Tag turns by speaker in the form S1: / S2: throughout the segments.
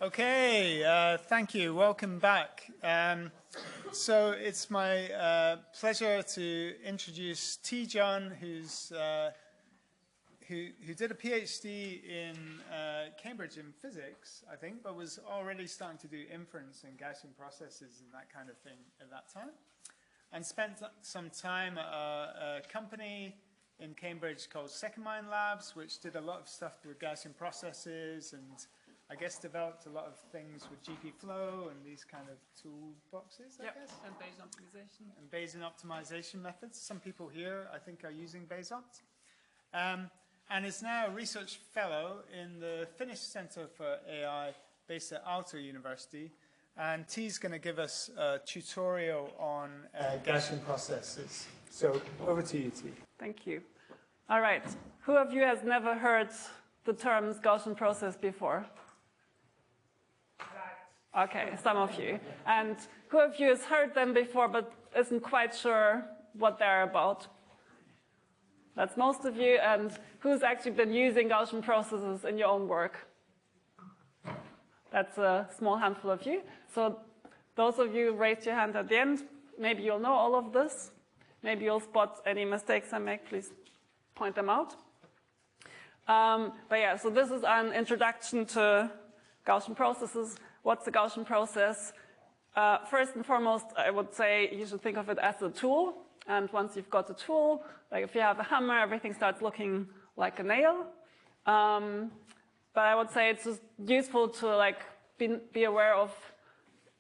S1: Okay, thank you. Welcome back. So it's my pleasure to introduce Tijan, who did a PhD in Cambridge in physics, I think, but was already starting to do inference and Gaussian processes and that kind of thing at that time, and spent some time at a company in Cambridge called Second Mind Labs, which did a lot of stuff with Gaussian processes and I guess developed a lot of things with GP flow and these kind of toolboxes, I guess.
S2: And Bayesian optimization.
S1: And Bayesian optimization methods. Some people here, I think, are using Bayesian. And is now a research fellow in the Finnish Center for AI based at Aalto University. And T's going to give us a tutorial on Gaussian processes. So over to you, T.
S2: Thank you. All right. Who of you has never heard the terms Gaussian process before? Okay, some of you. And who of you has heard them before but isn't quite sure what they're about? That's most of you. And who's actually been using Gaussian processes in your own work? That's a small handful of you. So those of you who raised your hand at the end, maybe you'll know all of this. Maybe you'll spot any mistakes I make. Please point them out. But yeah, so this is an introduction to Gaussian processes. What's a Gaussian process? First and foremost, I would say you should think of it as a tool. And once you've got a tool, like if you have a hammer, everything starts looking like a nail. But I would say it's just useful to be aware of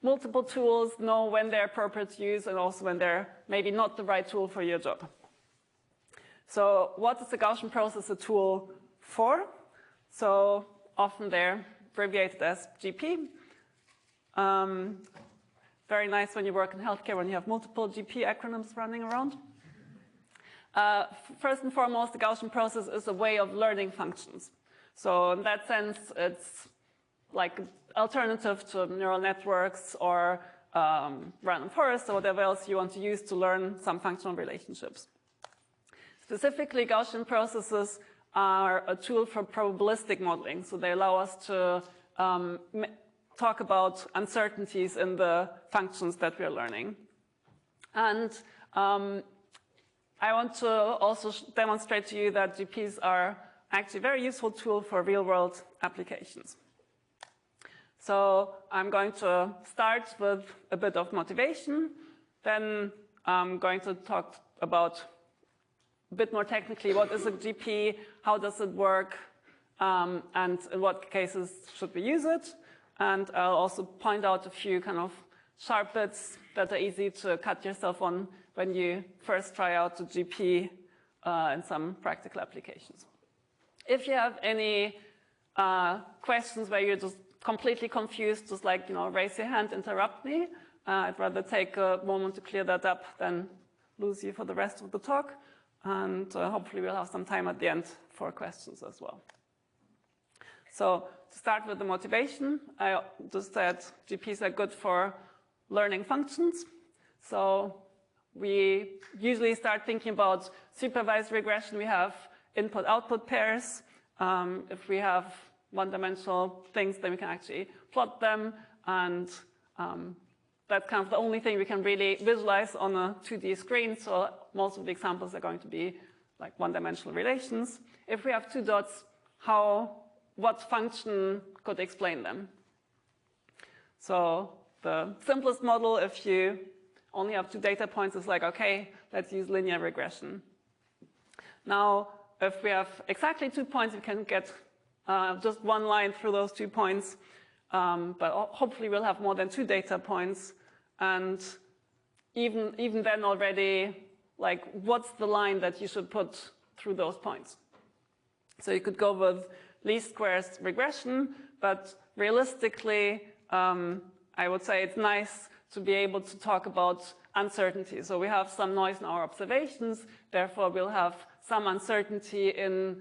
S2: multiple tools, know when they're appropriate to use, and also when they're maybe not the right tool for your job. So what is a Gaussian process a tool for? So often they're abbreviated as GP. Very nice when you work in healthcare when you have multiple GP acronyms running around. First and foremost, the Gaussian process is a way of learning functions. So in that sense, it's like an alternative to neural networks or random forests or whatever else you want to use to learn some functional relationships. Specifically, Gaussian processes are a tool for probabilistic modeling. So they allow us to talk about uncertainties in the functions that we're learning. And I want to also demonstrate to you that GPs are actually a very useful tool for real-world applications. So I'm going to start with a bit of motivation. Then I'm going to talk about a bit more technically what is a GP, how does it work, and in what cases should we use it. And I'll also point out a few kind of sharp bits that are easy to cut yourself on when you first try out the GP in some practical applications. If you have any questions where you're just completely confused, just raise your hand, interrupt me. I'd rather take a moment to clear that up than lose you for the rest of the talk. And hopefully we'll have some time at the end for questions as well. So to start with the motivation, I just said GPs are good for learning functions. So we usually start thinking about supervised regression. We have input-output pairs. If we have one-dimensional things, then we can actually plot them. And that's kind of the only thing we can really visualize on a 2D screen. So most of the examples are going to be like one-dimensional relations. If we have two dots, what function could explain them? So the simplest model, if you only have two data points, is like, okay, let's use linear regression. Now, if we have exactly 2 points, we can get just one line through those 2 points. But hopefully we'll have more than 2 data points. And even then already, what's the line that you should put through those points? So you could go with least squares regression, but realistically, I would say it's nice to be able to talk about uncertainty. So we have some noise in our observations, therefore we'll have some uncertainty in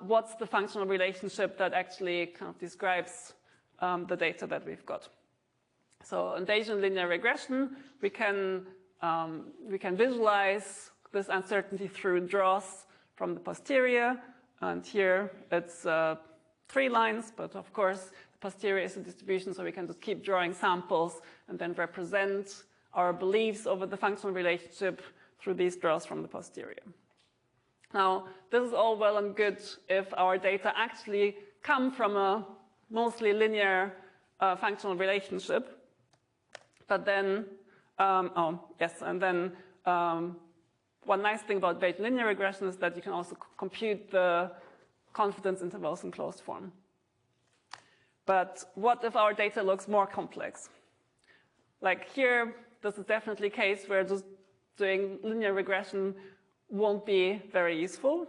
S2: what's the functional relationship that actually kind of describes the data that we've got. So in Bayesian linear regression, we can visualize this uncertainty through draws from the posterior. And here it's 3 lines, but of course, posterior is a distribution, so we can just keep drawing samples and then represent our beliefs over the functional relationship through these draws from the posterior. Now, this is all well and good if our data actually come from a mostly linear functional relationship. But then, one nice thing about Bayesian linear regression is that you can also compute the confidence intervals in closed form. But what if our data looks more complex? Like here, this is definitely a case where just doing linear regression won't be very useful.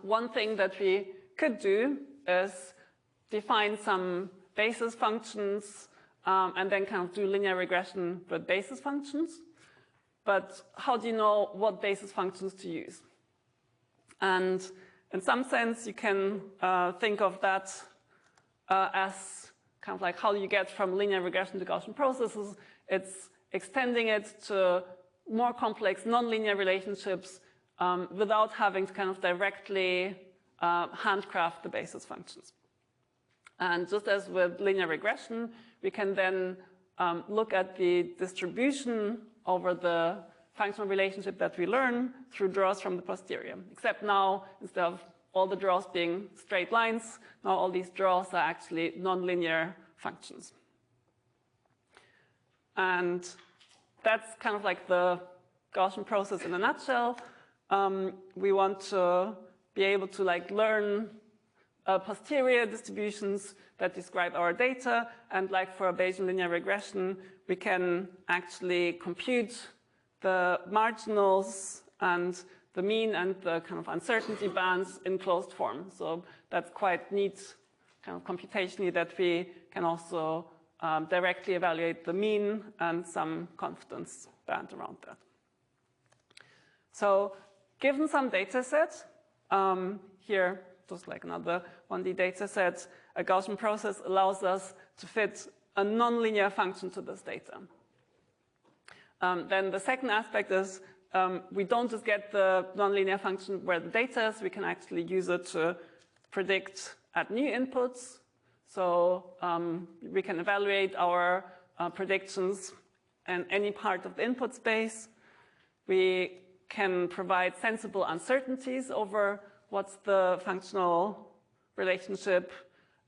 S2: One thing that we could do is define some basis functions and then kind of do linear regression with basis functions. But how do you know what basis functions to use? And in some sense, you can think of that as kind of like how you get from linear regression to Gaussian processes. It's extending it to more complex nonlinear relationships without having to kind of directly handcraft the basis functions. And just as with linear regression, we can then look at the distribution over the functional relationship that we learn through draws from the posterior. Except now, instead of all the draws being straight lines, now all these draws are actually nonlinear functions. And that's kind of like the Gaussian process in a nutshell. We want to be able to like learn posterior distributions that describe our data, and like for a Bayesian linear regression, we can actually compute the marginals and the mean and the kind of uncertainty bands in closed form. So that's quite neat kind of computationally that we can also directly evaluate the mean and some confidence band around that. So given some data set, here just like another 1D data set, a Gaussian process allows us to fit a nonlinear function to this data. Then the second aspect is we don't just get the nonlinear function where the data is, we can actually use it to predict at new inputs. So we can evaluate our predictions in any part of the input space. We can provide sensible uncertainties over what's the functional relationship.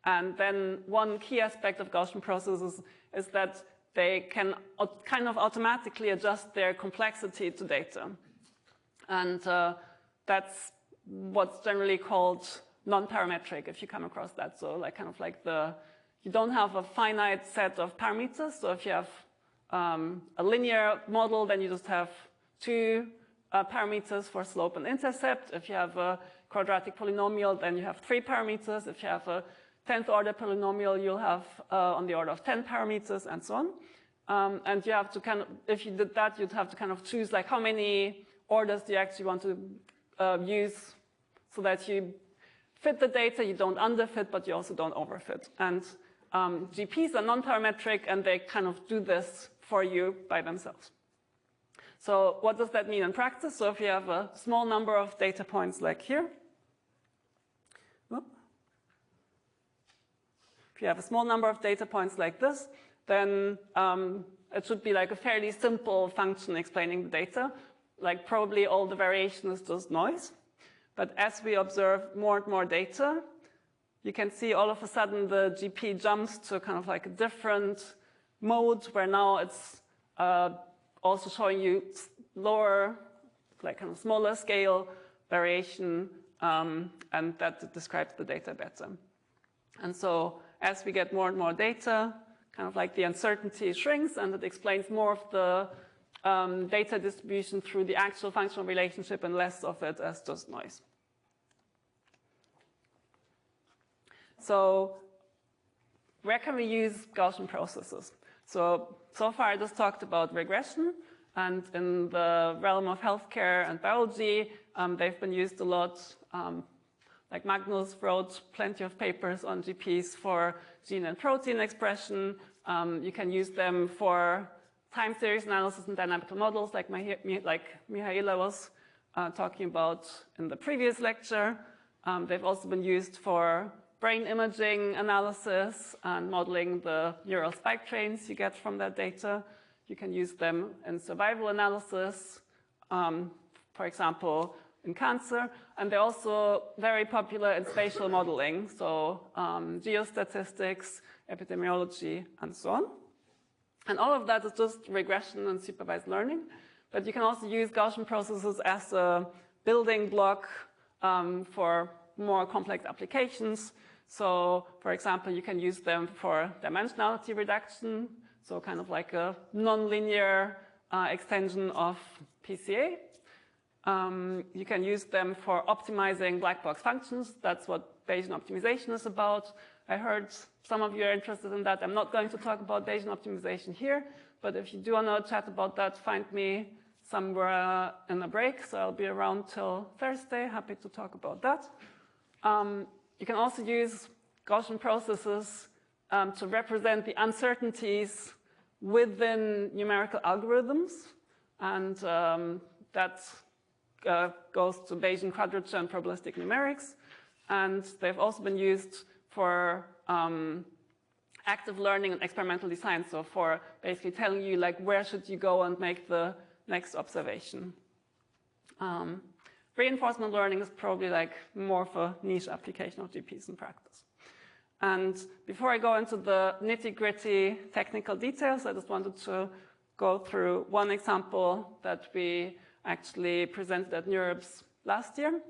S2: And then one key aspect of Gaussian processes is that they can kind of automatically adjust their complexity to data. And that's what's generally called non-parametric, if you come across that. So like kind of like you don't have a finite set of parameters. So if you have a linear model, then you just have two parameters for slope and intercept. If you have a quadratic polynomial, then you have 3 parameters. If you have a 10th order polynomial, you'll have on the order of 10 parameters and so on. And you have to kind of, if you did that, you'd have to kind of choose like how many orders do you actually want to use so that you fit the data, you don't underfit, but you also don't overfit. And GPs are non-parametric, and they kind of do this for you by themselves. So what does that mean in practice? So if you have a small number of data points like here, if you have a small number of data points like this, then it should be like a fairly simple function explaining the data. Like probably all the variation is just noise. But as we observe more and more data, you can see all of a sudden the GP jumps to kind of like a different mode where now it's also showing you lower, like kind of smaller scale variation, and that describes the data better. And so as we get more and more data, kind of like the uncertainty shrinks, and it explains more of the data distribution through the actual functional relationship and less of it as just noise. So where can we use Gaussian processes? So far I just talked about regression, and in the realm of healthcare and biology, they've been used a lot. Like Magnus wrote plenty of papers on GPs for gene and protein expression. You can use them for time series analysis and dynamical models like Mihaela was talking about in the previous lecture. They've also been used for brain imaging analysis and modeling the neural spike trains you get from that data. You can use them in survival analysis, for example, in cancer. And they're also very popular in spatial modeling, so geostatistics, epidemiology, and so on. And all of that is just regression and supervised learning. But you can also use Gaussian processes as a building block for more complex applications. So, for example, you can use them for dimensionality reduction, so kind of like a nonlinear extension of PCA. You can use them for optimizing black box functions. That's what Bayesian optimization is about. I heard some of you are interested in that. I'm not going to talk about Bayesian optimization here, but if you do want to chat about that, find me somewhere in a break. So I'll be around till Thursday, happy to talk about that. You can also use Gaussian processes to represent the uncertainties within numerical algorithms. And that goes to Bayesian quadrature and probabilistic numerics. And they've also been used for active learning and experimental design. So for basically telling you, like, where should you go and make the next observation. Reinforcement learning is probably like more of a niche application of GPs in practice. And before I go into the nitty-gritty technical details, I just wanted to go through one example that we actually presented at NeurIPS last year,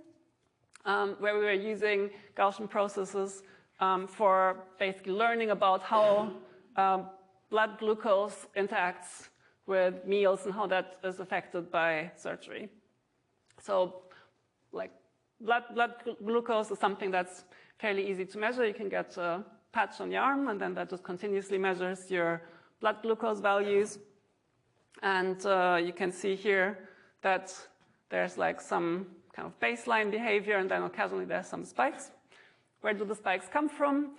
S2: where we were using Gaussian processes for basically learning about how blood glucose interacts with meals and how that is affected by surgery. So, like, blood glucose is something that's fairly easy to measure. You can get a patch on your arm, and then that just continuously measures your blood glucose values. And you can see here that there's like some kind of baseline behavior, and then occasionally there's some spikes. Where do the spikes come from?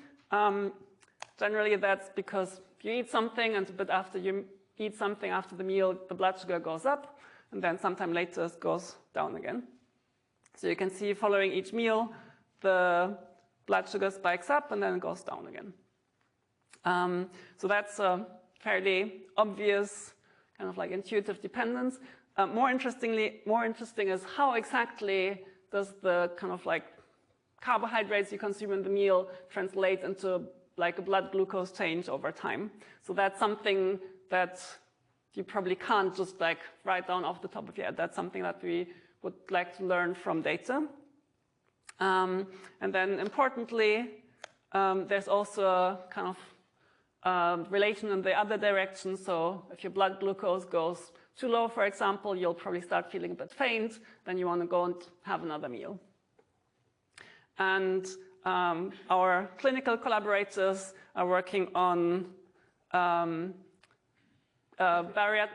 S2: Generally, that's because you eat something, and a bit after you eat something after the meal, the blood sugar goes up, and then sometime later it goes down again. So you can see following each meal, the blood sugar spikes up and then it goes down again. So that's a fairly obvious kind of like intuitive dependence. More interesting is how exactly does the kind of like carbohydrates you consume in the meal translate into like a blood glucose change over time. So that's something that you probably can't just like write down off the top of your head. That's something that we would like to learn from data. And then importantly, there's also a kind of relation in the other direction. So if your blood glucose goes too low, for example, you'll probably start feeling a bit faint. Then you want to go and have another meal. And our clinical collaborators are working on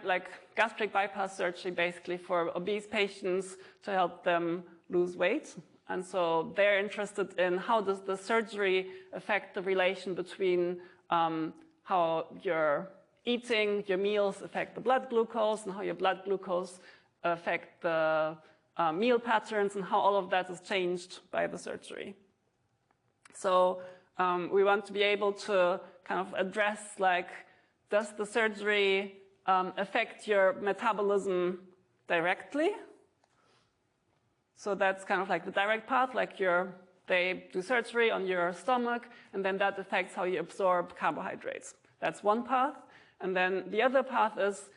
S2: like gastric bypass surgery, basically for obese patients to help them lose weight. And so they're interested in how does the surgery affect the relation between how you're eating, your meals affect the blood glucose, and how your blood glucose affect the meal patterns, and how all of that is changed by the surgery. So we want to be able to kind of address, like, does the surgery affect your metabolism directly? So that's kind of like the direct path, like they do surgery on your stomach, and then that affects how you absorb carbohydrates. That's one path. And then the other path is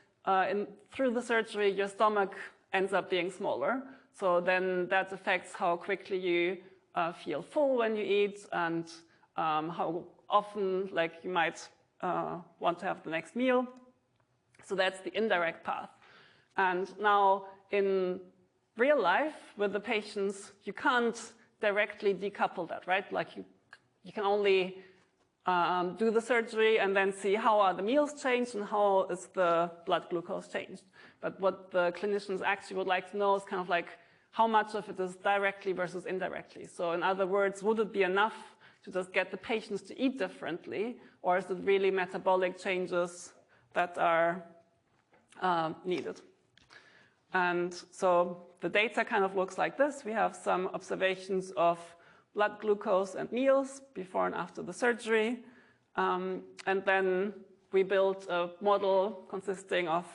S2: through the surgery, your stomach ends up being smaller. So then that affects how quickly you feel full when you eat, and how often like you might want to have the next meal. So that's the indirect path. And now in real life with the patients, you can't directly decouple that, right? Like you can only do the surgery and then see how are the meals changed and how is the blood glucose changed. But what the clinicians actually would like to know is kind of like how much of it is directly versus indirectly. So in other words, would it be enough to just get the patients to eat differently, or is it really metabolic changes that are needed? And so the data kind of looks like this. We have some observations of blood glucose and meals before and after the surgery. And then we built a model consisting of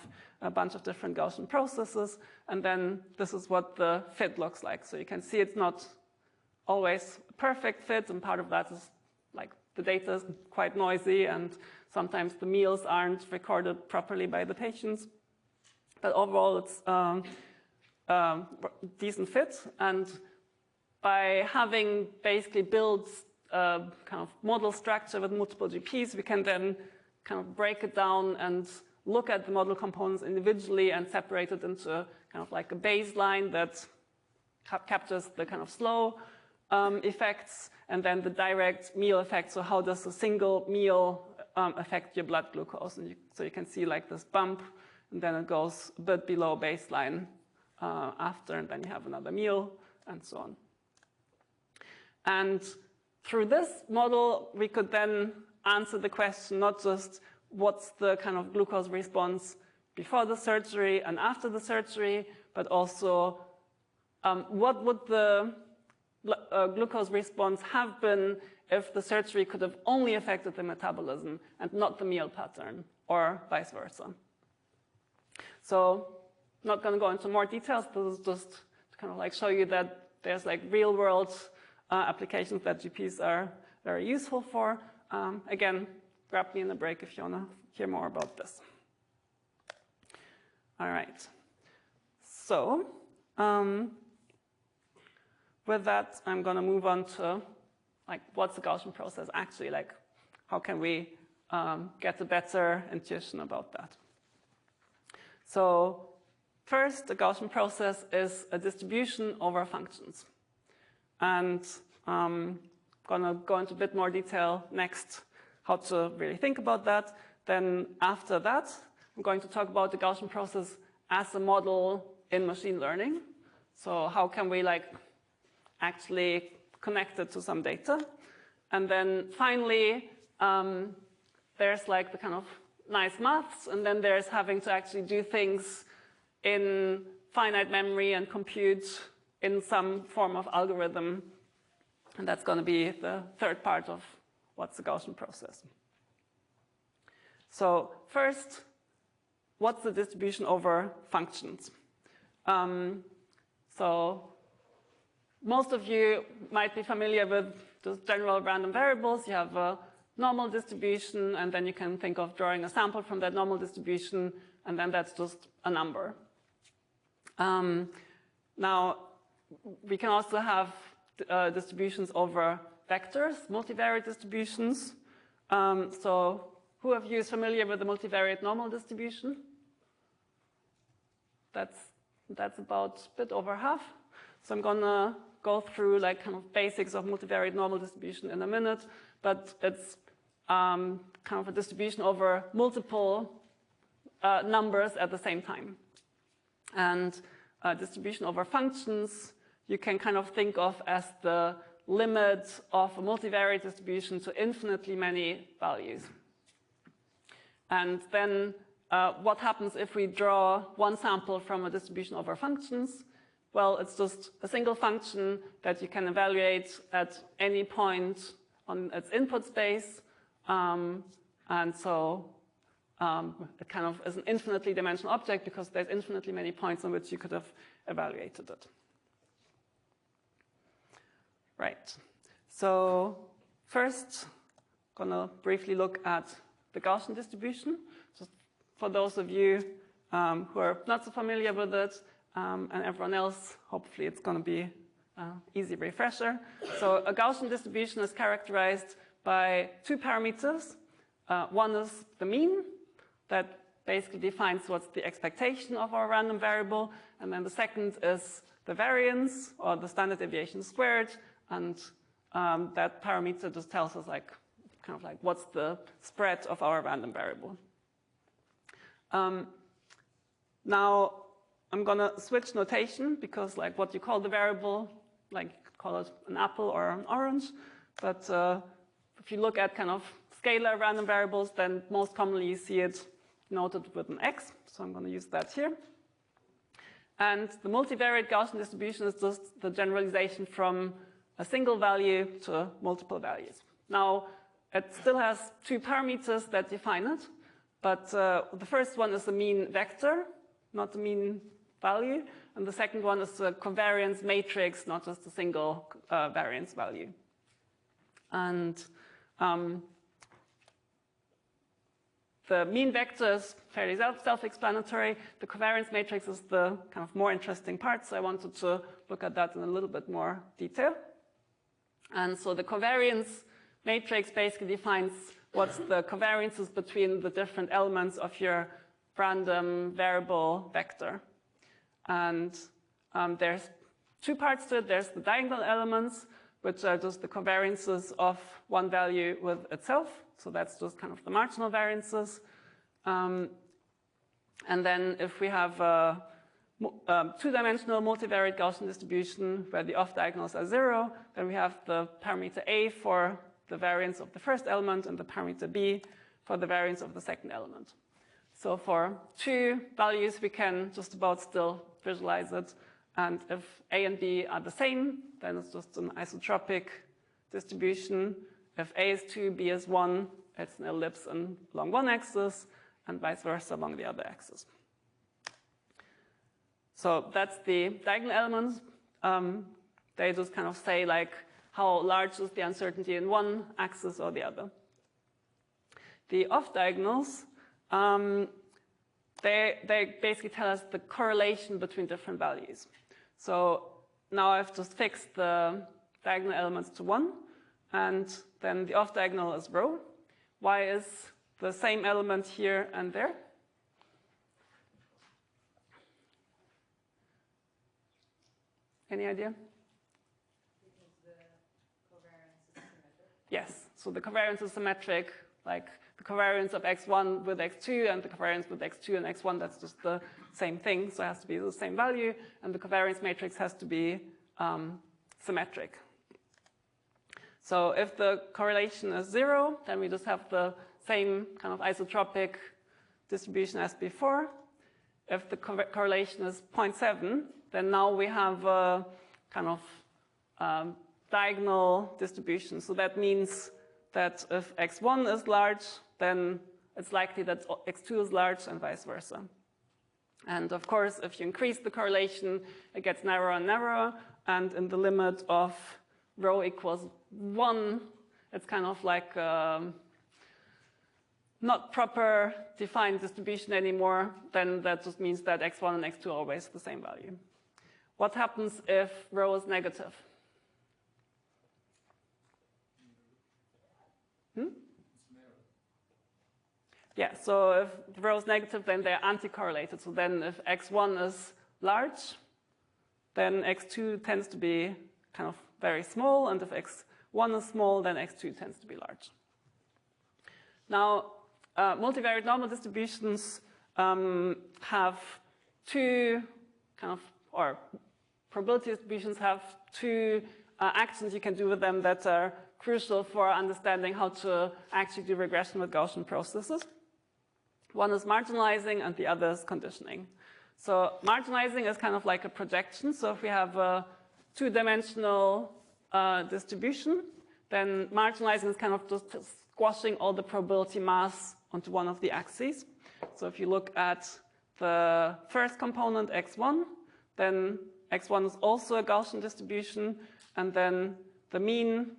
S2: a bunch of different Gaussian processes. And then this is what the fit looks like. So you can see it's not always a perfect fit. And part of that is like the data is quite noisy. And sometimes the meals aren't recorded properly by the patients. But overall, it's a decent fit. And by having basically built a kind of model structure with multiple GPs, we can then kind of break it down and look at the model components individually and separate it into kind of like a baseline that captures the kind of slow effects and then the direct meal effect. So how does a single meal affect your blood glucose? And so you can see like this bump, and then it goes a bit below baseline after, and then you have another meal, and so on. And through this model, we could then answer the question, not just what's the kind of glucose response before the surgery and after the surgery, but also what would the glucose response have been if the surgery could have only affected the metabolism and not the meal pattern, or vice versa. So not going to go into more details. This is just to kind of like show you that there's like real world applications that GPs are very useful for. Again, grab me in the break if you want to hear more about this. All right. So with that, I'm going to move on to like what's the Gaussian process actually like? How can we get a better intuition about that? So first, the Gaussian process is a distribution over functions. And I'm going to go into a bit more detail next, how to really think about that. Then after that, I'm going to talk about the Gaussian process as a model in machine learning. So how can we like actually connect it to some data? And then finally, there's like the kind of nice maths, and then there's having to actually do things in finite memory and compute in some form of algorithm. And that's going to be the third part of what's the Gaussian process. So first, what's the distribution over functions? So most of you might be familiar with just general random variables. You have a normal distribution, and then you can think of drawing a sample from that normal distribution, and then that's just a number. Now, we can also have distributions over vectors, multivariate distributions. So who of you is familiar with the multivariate normal distribution? That's about a bit over half. So I'm going to go through like kind of basics of multivariate normal distribution in a minute, but it's kind of a distribution over multiple numbers at the same time. And distribution over functions, you can kind of think of as the limit of a multivariate distribution to infinitely many values. And then what happens if we draw one sample from a distribution over functions? Well, it's just a single function that you can evaluate at any point on its input space. And so it kind of is an infinitely dimensional object because there's infinitely many points on which you could have evaluated it. Right. So first, I'm going to briefly look at the Gaussian distribution. Just for those of you who are not so familiar with it, and everyone else, hopefully it's going to be an easy refresher. So a Gaussian distribution is characterized by two parameters. One is the mean, that basically defines what's the expectation of our random variable. And then the second is the variance, or the standard deviation squared. And that parameter just tells us like, kind of like what's the spread of our random variable. Now, I'm going to switch notation because like what you call the variable, like you could call it an apple or an orange. But if you look at kind of scalar random variables, then most commonly you see it noted with an x. So I'm going to use that here. And the multivariate Gaussian distribution is just the generalization from a single value to multiple values. Now, it still has two parameters that define it, but the first one is the mean vector, not the mean value, and the second one is the covariance matrix, not just a single variance value. And the mean vector is fairly self-explanatory. The covariance matrix is the kind of more interesting part, so I wanted to look at that in a little bit more detail. And so the covariance matrix basically defines what's the covariances between the different elements of your random variable vector. And there's two parts to it. There's the diagonal elements, which are just the covariances of one value with itself. So that's just kind of the marginal variances. And then if we have a two-dimensional multivariate Gaussian distribution where the off-diagonals are 0, then we have the parameter A for the variance of the first element and the parameter B for the variance of the second element. So for two values, we can just about still visualize it. And if A and B are the same, then it's just an isotropic distribution. If A is 2, B is 1, it's an ellipse along one axis, and vice versa along the other axis. So that's the diagonal elements. They just kind of say, like, how large is the uncertainty in one axis or the other. The off-diagonals, they basically tell us the correlation between different values. So now I've just fixed the diagonal elements to 1, and then the off-diagonal is rho. Why is the same element here and there? Any idea?
S3: Because the covariance is symmetric.
S2: Yes, so the covariance is symmetric, like the covariance of x1 with x2 and the covariance with x2 and x1, that's just the same thing, so it has to be the same value, and the covariance matrix has to be symmetric. So if the correlation is 0, then we just have the same kind of isotropic distribution as before. If the correlation is 0.7, then now we have a kind of diagonal distribution. So that means that if x1 is large, then it's likely that x2 is large and vice versa. And of course, if you increase the correlation, it gets narrower and narrower, and in the limit of rho equals 1, it's kind of like not proper defined distribution anymore, then that just means that x1 and x2 are always the same value. What happens if rho is negative? Yeah, so if the rho is negative, then they're anti-correlated. So then if x1 is large, then x2 tends to be kind of very small, and if x1 is small, then x2 tends to be large. Now, multivariate normal distributions have two kind of, or probability distributions have two actions you can do with them that are crucial for understanding how to actually do regression with Gaussian processes. One is marginalizing and the other is conditioning. So marginalizing is kind of like a projection. So if we have a two-dimensional distribution, then marginalizing is kind of just squashing all the probability mass onto one of the axes. So if you look at the first component, x1, then x1 is also a Gaussian distribution, and then the mean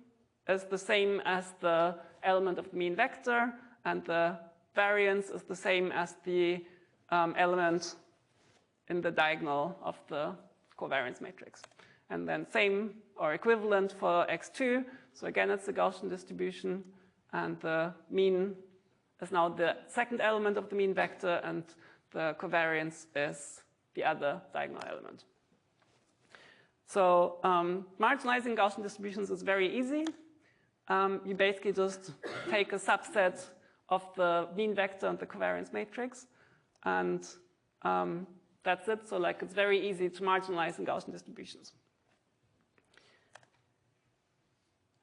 S2: is the same as the element of the mean vector, and the variance is the same as the element in the diagonal of the covariance matrix. And then same or equivalent for x2. So again, it's a Gaussian distribution, and the mean is now the second element of the mean vector, and the covariance is the other diagonal element. So marginalizing Gaussian distributions is very easy. You basically just take a subset of the mean vector and the covariance matrix, and that's it. So like it's very easy to marginalize in Gaussian distributions.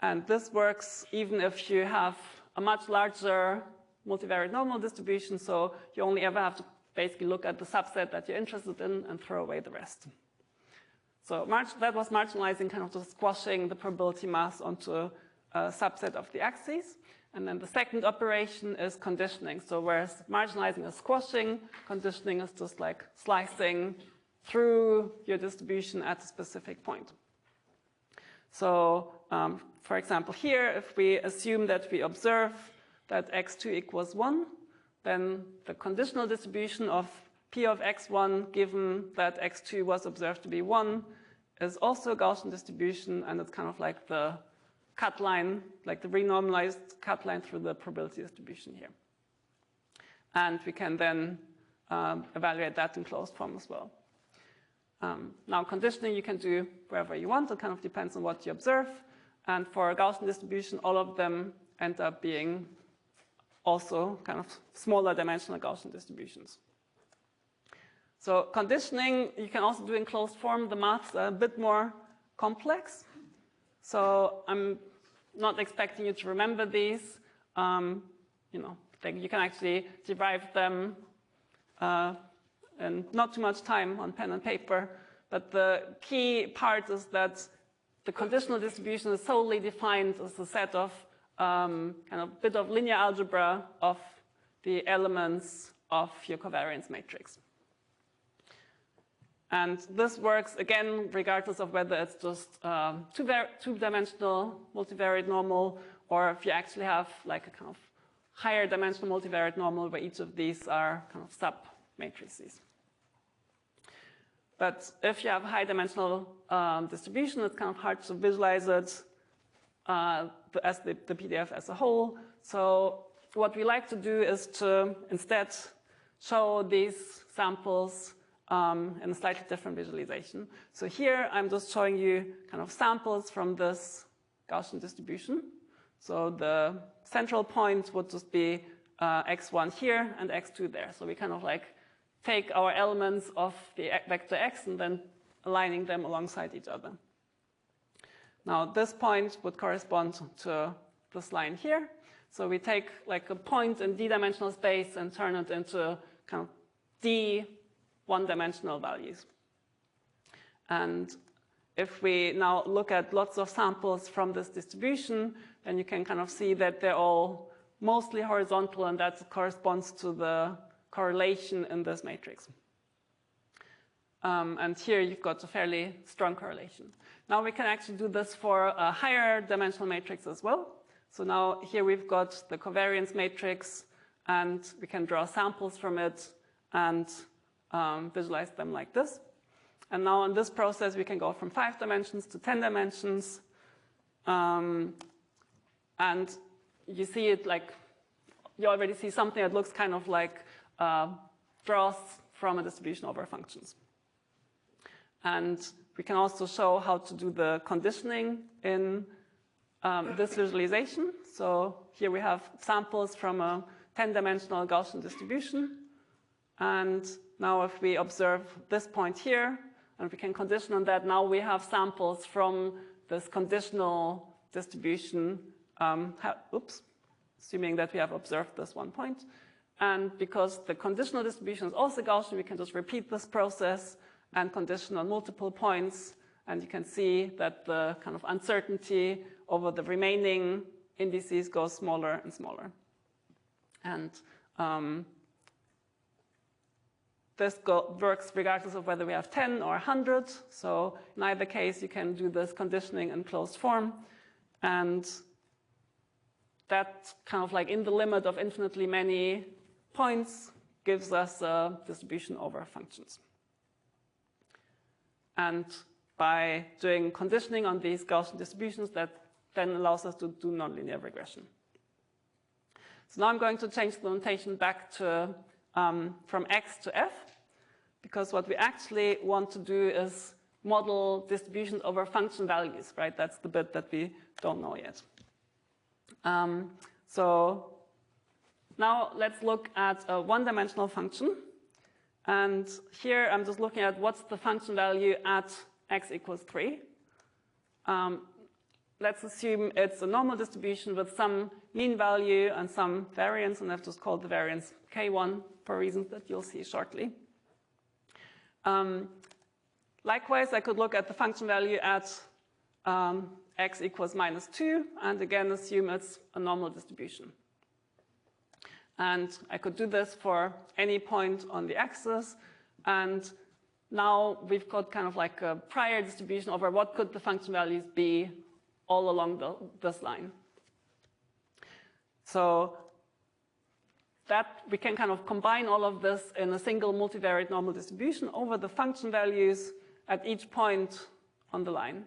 S2: And this works even if you have a much larger multivariate normal distribution, so you only ever have to basically look at the subset that you're interested in and throw away the rest. So that was marginalizing, kind of just squashing the probability mass onto a subset of the axes. And then the second operation is conditioning. So whereas marginalizing is squashing, conditioning is just like slicing through your distribution at a specific point. So for example here, if we assume that we observe that x2 equals 1, then the conditional distribution of p of x1 given that x2 was observed to be 1 is also a Gaussian distribution, and it's kind of like the cut line, like the renormalized cut line through the probability distribution here. And we can then evaluate that in closed form as well. Now conditioning you can do wherever you want. It kind of depends on what you observe. And for a Gaussian distribution, all of them end up being also kind of smaller dimensional Gaussian distributions. So conditioning you can also do in closed form. The maths are a bit more complex. So I'm not expecting you to remember these. You know, you can actually derive them and not too much time on pen and paper. But the key part is that the conditional distribution is solely defined as a set of kind of bit of linear algebra of the elements of your covariance matrix. And this works, again, regardless of whether it's just two-dimensional multivariate normal, or if you actually have like a kind of higher dimensional multivariate normal where each of these are kind of sub-matrices. But if you have a high-dimensional distribution, it's kind of hard to visualize it as the PDF as a whole. So what we like to do is to instead show these samples in a slightly different visualization. So here I'm just showing you kind of samples from this Gaussian distribution. So the central point would just be x1 here and x2 there. So we kind of like take our elements of the vector x and then aligning them alongside each other. Now this point would correspond to this line here. So we take like a point in d-dimensional space and turn it into kind of d one-dimensional values. And if we now look at lots of samples from this distribution, then you can kind of see that they're all mostly horizontal, and that corresponds to the correlation in this matrix. And here you've got a fairly strong correlation. Now we can actually do this for a higher dimensional matrix as well. So now here we've got the covariance matrix, and we can draw samples from it and visualize them like this. And now in this process, we can go from 5 dimensions to 10 dimensions. And you see it like, you already see something that looks kind of like draws from a distribution over functions. And we can also show how to do the conditioning in this visualization. So here we have samples from a 10-dimensional Gaussian distribution. And now if we observe this point here, and we can condition on that, now we have samples from this conditional distribution, assuming that we have observed this one point. And because the conditional distribution is also Gaussian, we can just repeat this process and condition on multiple points. And you can see that the kind of uncertainty over the remaining indices goes smaller and smaller. And this works regardless of whether we have 10 or 100. So in either case, you can do this conditioning in closed form. And that kind of like in the limit of infinitely many points gives us a distribution over functions. And by doing conditioning on these Gaussian distributions, that then allows us to do nonlinear regression. So now I'm going to change the notation back to from x to f, because what we actually want to do is model distributions over function values, right? That's the bit that we don't know yet. So now let's look at a one-dimensional function. And here I'm just looking at what's the function value at x equals 3. Let's assume it's a normal distribution with some mean value and some variance, and I've just called the variance k1 for reasons that you'll see shortly. Likewise, I could look at the function value at x equals -2, and again assume it's a normal distribution. And I could do this for any point on the axis, and now we've got kind of like a prior distribution over what could the function values be all along this line. So that we can kind of combine all of this in a single multivariate normal distribution over the function values at each point on the line.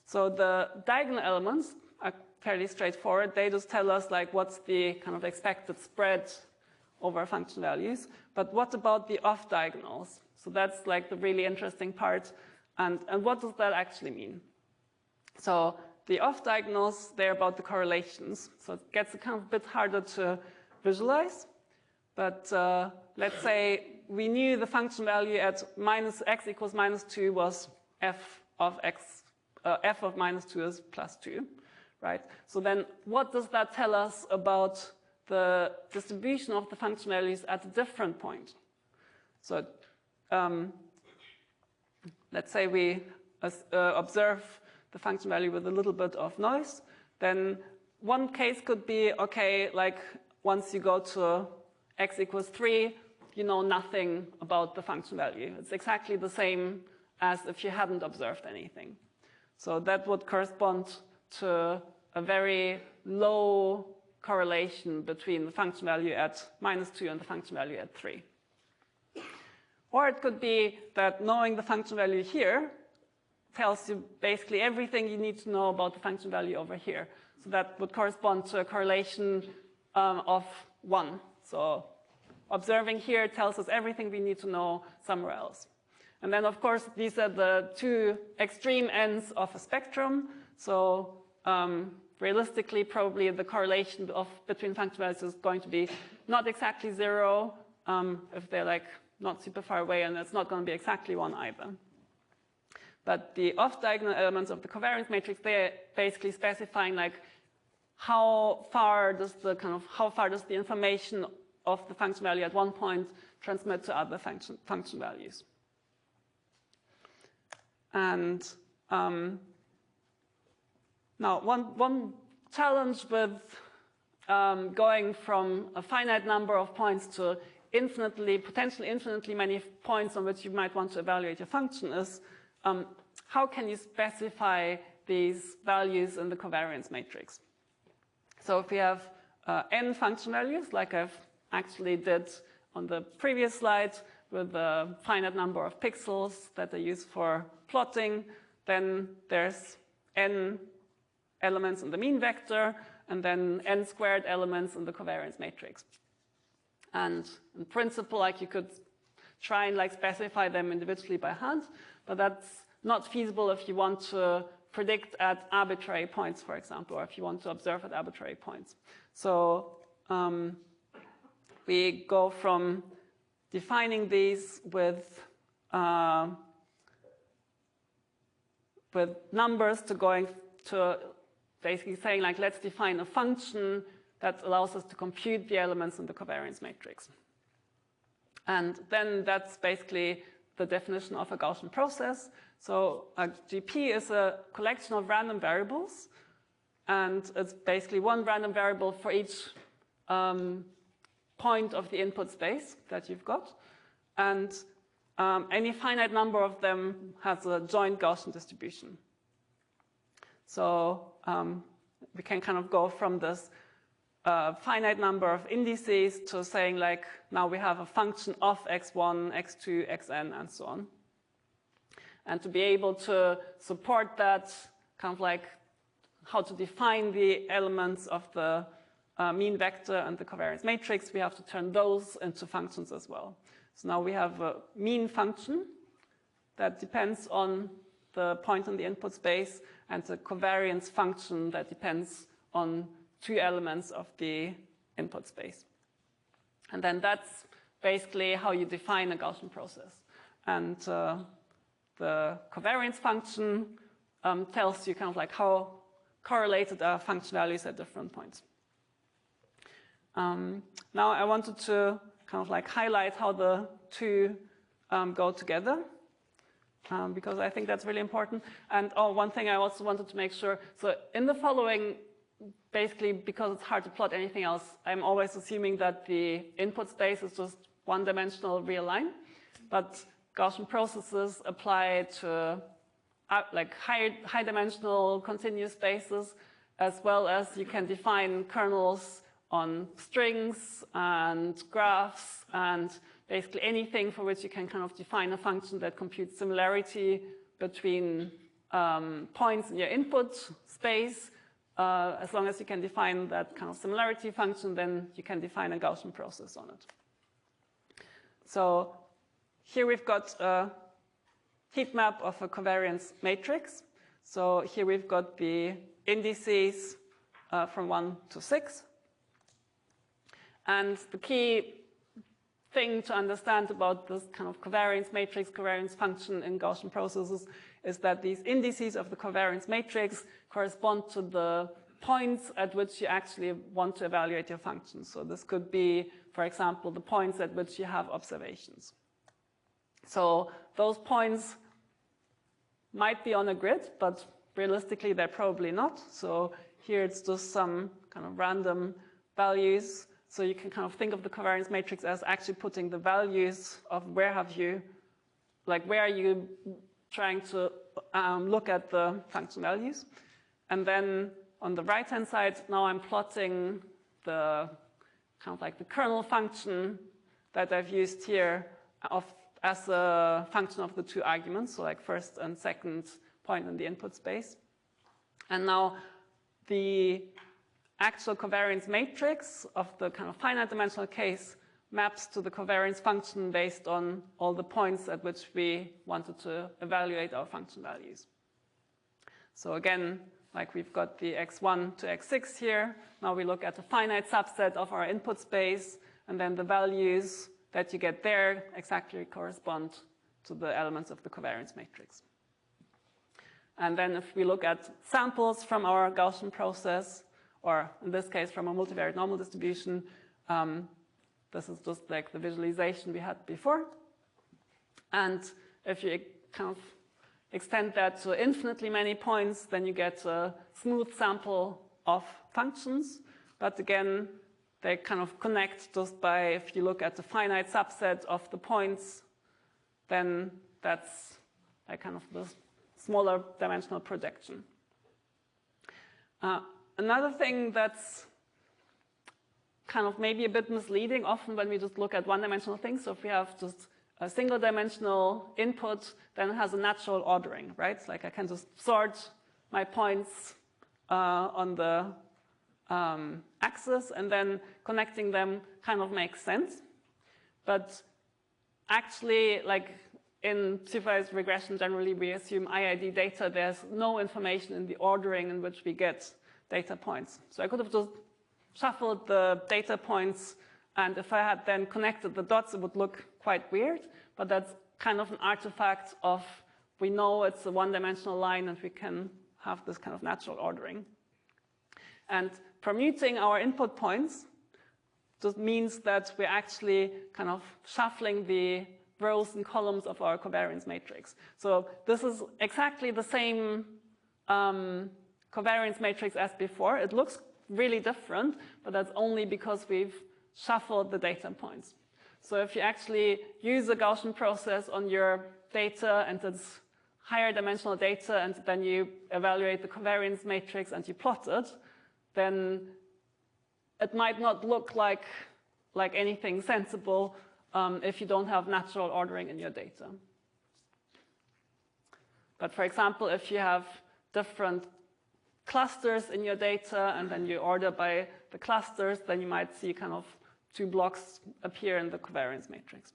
S2: So the diagonal elements are fairly straightforward. They just tell us like what's the kind of expected spread over function values. But what about the off diagonals? So that's like the really interesting part. And what does that actually mean? So the off diagonals, they're about the correlations. So it gets a kind of bit harder to visualize. But let's say we knew the function value at x equals -2 was f of x, f of -2 is +2, right? So then what does that tell us about the distribution of the function values at a different point? So let's say we observe the function value with a little bit of noise, then one case could be, okay, like once you go to x equals 3, you know nothing about the function value. It's exactly the same as if you hadn't observed anything. So that would correspond to a very low correlation between the function value at -2 and the function value at 3. Or it could be that knowing the function value here tells you basically everything you need to know about the function value over here. So that would correspond to a correlation of 1. So observing here tells us everything we need to know somewhere else. And then, of course, these are the two extreme ends of a spectrum. So realistically, probably the correlation between function values is going to be not exactly 0 if they're like not super far away, and it's not going to be exactly 1 either. But the off-diagonal elements of the covariance matrix, they're basically specifying like how far does the information of the function value at one point transmit to other function values. And now one challenge with going from a finite number of points to potentially infinitely many points on which you might want to evaluate your function is how can you specify these values in the covariance matrix? So if we have n function values, like I've actually did on the previous slide with a finite number of pixels that are used for plotting, then there's n elements in the mean vector, and then n squared elements in the covariance matrix. And in principle, like you could try and like specify them individually by hand, but that's not feasible if you want to predict at arbitrary points, for example, or if you want to observe at arbitrary points. So we go from defining these with numbers to going to basically saying like, let's define a function that allows us to compute the elements in the covariance matrix. And then that's basically the definition of a Gaussian process. So a GP is a collection of random variables, and it's basically one random variable for each point of the input space that you've got. And any finite number of them has a joint Gaussian distribution. So we can kind of go from this finite number of indices to saying like, now we have a function of x1, x2, xn, and so on. And to be able to support that, kind of like how to define the elements of the mean vector and the covariance matrix, we have to turn those into functions as well. So now we have a mean function that depends on the point in the input space, and a covariance function that depends on two elements of the input space. And then that's basically how you define a Gaussian process. And the covariance function tells you kind of like how correlated are function values at different points. Now I wanted to kind of like highlight how the two go together. because I think that's really important. And one thing I also wanted to make sure, so in the following, basically because it's hard to plot anything else, I'm always assuming that the input space is just one-dimensional real line, but Gaussian processes apply to like high-dimensional continuous spaces, as well as you can define kernels on strings and graphs and basically anything for which you can kind of define a function that computes similarity between points in your input space. As long as you can define that kind of similarity function, then you can define a Gaussian process on it. So here we've got a heat map of a covariance matrix. So here we've got the indices from 1 to 6. And the key thing to understand about this kind of covariance matrix, covariance function in Gaussian processes is that these indices of the covariance matrix correspond to the points at which you actually want to evaluate your function. So this could be, for example, the points at which you have observations. So those points might be on a grid, but realistically they're probably not. So here it's just some kind of random values. So you can kind of think of the covariance matrix as actually putting the values of where are you trying to look at the function values. And then on the right-hand side, now I'm plotting the kind of like the kernel function that I've used here as a function of the two arguments, so like first and second point in the input space. And now the actual covariance matrix of the kind of finite dimensional case maps to the covariance function based on all the points at which we wanted to evaluate our function values. So again, like we've got the x1 to x6 here. Now we look at a finite subset of our input space, and then the values that you get there exactly correspond to the elements of the covariance matrix. And then if we look at samples from our Gaussian process, or in this case from a multivariate normal distribution, this is just like the visualization we had before. And if you kind of extend that to infinitely many points, then you get a smooth sample of functions. But again, they kind of connect just by, if you look at the finite subset of the points, then that's like kind of the smaller dimensional projection. Another thing that's kind of maybe a bit misleading often when we just look at one-dimensional things, so if we have just a single-dimensional input, then it has a natural ordering, right? It's like I can just sort my points on the axis, and then connecting them kind of makes sense. But actually, like in supervised regression, generally we assume IID data. There's no information in the ordering in which we get data points. So I could have just shuffled the data points, and if I had then connected the dots, it would look quite weird. But that's kind of an artifact of, we know it's a one-dimensional line, and we can have this kind of natural ordering. And permuting our input points just means that we're actually kind of shuffling the rows and columns of our covariance matrix. So this is exactly the same covariance matrix as before. It looks really different, but that's only because we've shuffled the data points. So if you actually use a Gaussian process on your data and it's higher dimensional data, and then you evaluate the covariance matrix and you plot it, then it might not look like anything sensible if you don't have natural ordering in your data. But for example, if you have different clusters in your data and then you order by the clusters, then you might see kind of two blocks appear in the covariance matrix.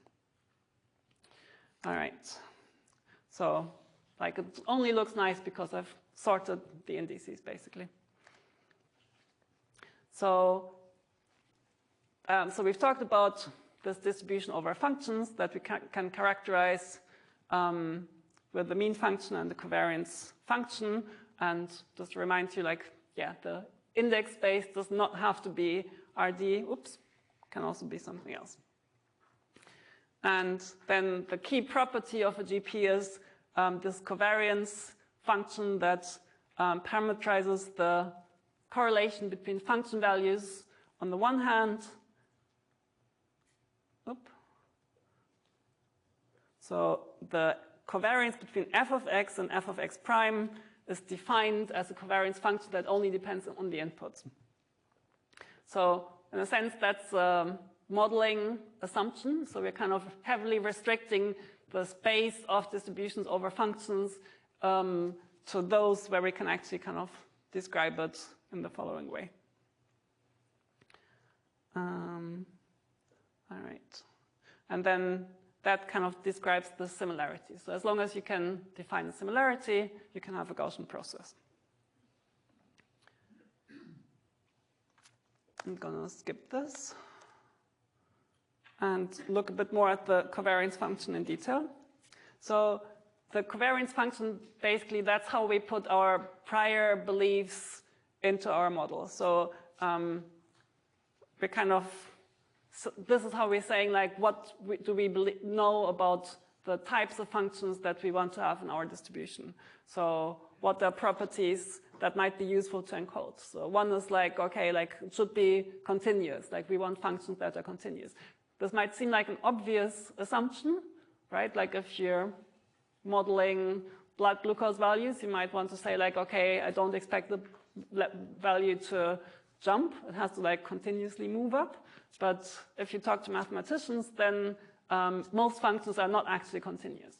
S2: All right. So like it only looks nice because I've sorted the indices basically. So we've talked about this distribution over functions that we can characterize with the mean function and the covariance function. And just to remind you, like, yeah, the index space does not have to be RD. Oops, can also be something else. And then the key property of a GP is this covariance function that parameterizes the correlation between function values on the one hand. So the covariance between f of x and f of x prime is defined as a covariance function that only depends on the inputs. So in a sense, that's a modeling assumption. So we're kind of heavily restricting the space of distributions over functions to those where we can actually kind of describe it in the following way. All right. And then that kind of describes the similarity. So as long as you can define a similarity, you can have a Gaussian process. I'm gonna skip this and look a bit more at the covariance function in detail. So the covariance function, basically, that's how we put our prior beliefs into our model. So we kind of, so this is how we're saying, like, what do we know about the types of functions that we want to have in our distribution? So what are properties that might be useful to encode? So one is like, okay, like it should be continuous, like we want functions that are continuous. This might seem like an obvious assumption, right? Like if you're modeling blood glucose values, you might want to say like, okay, I don't expect the value to jump. It has to like continuously move up. But if you talk to mathematicians, then most functions are not actually continuous.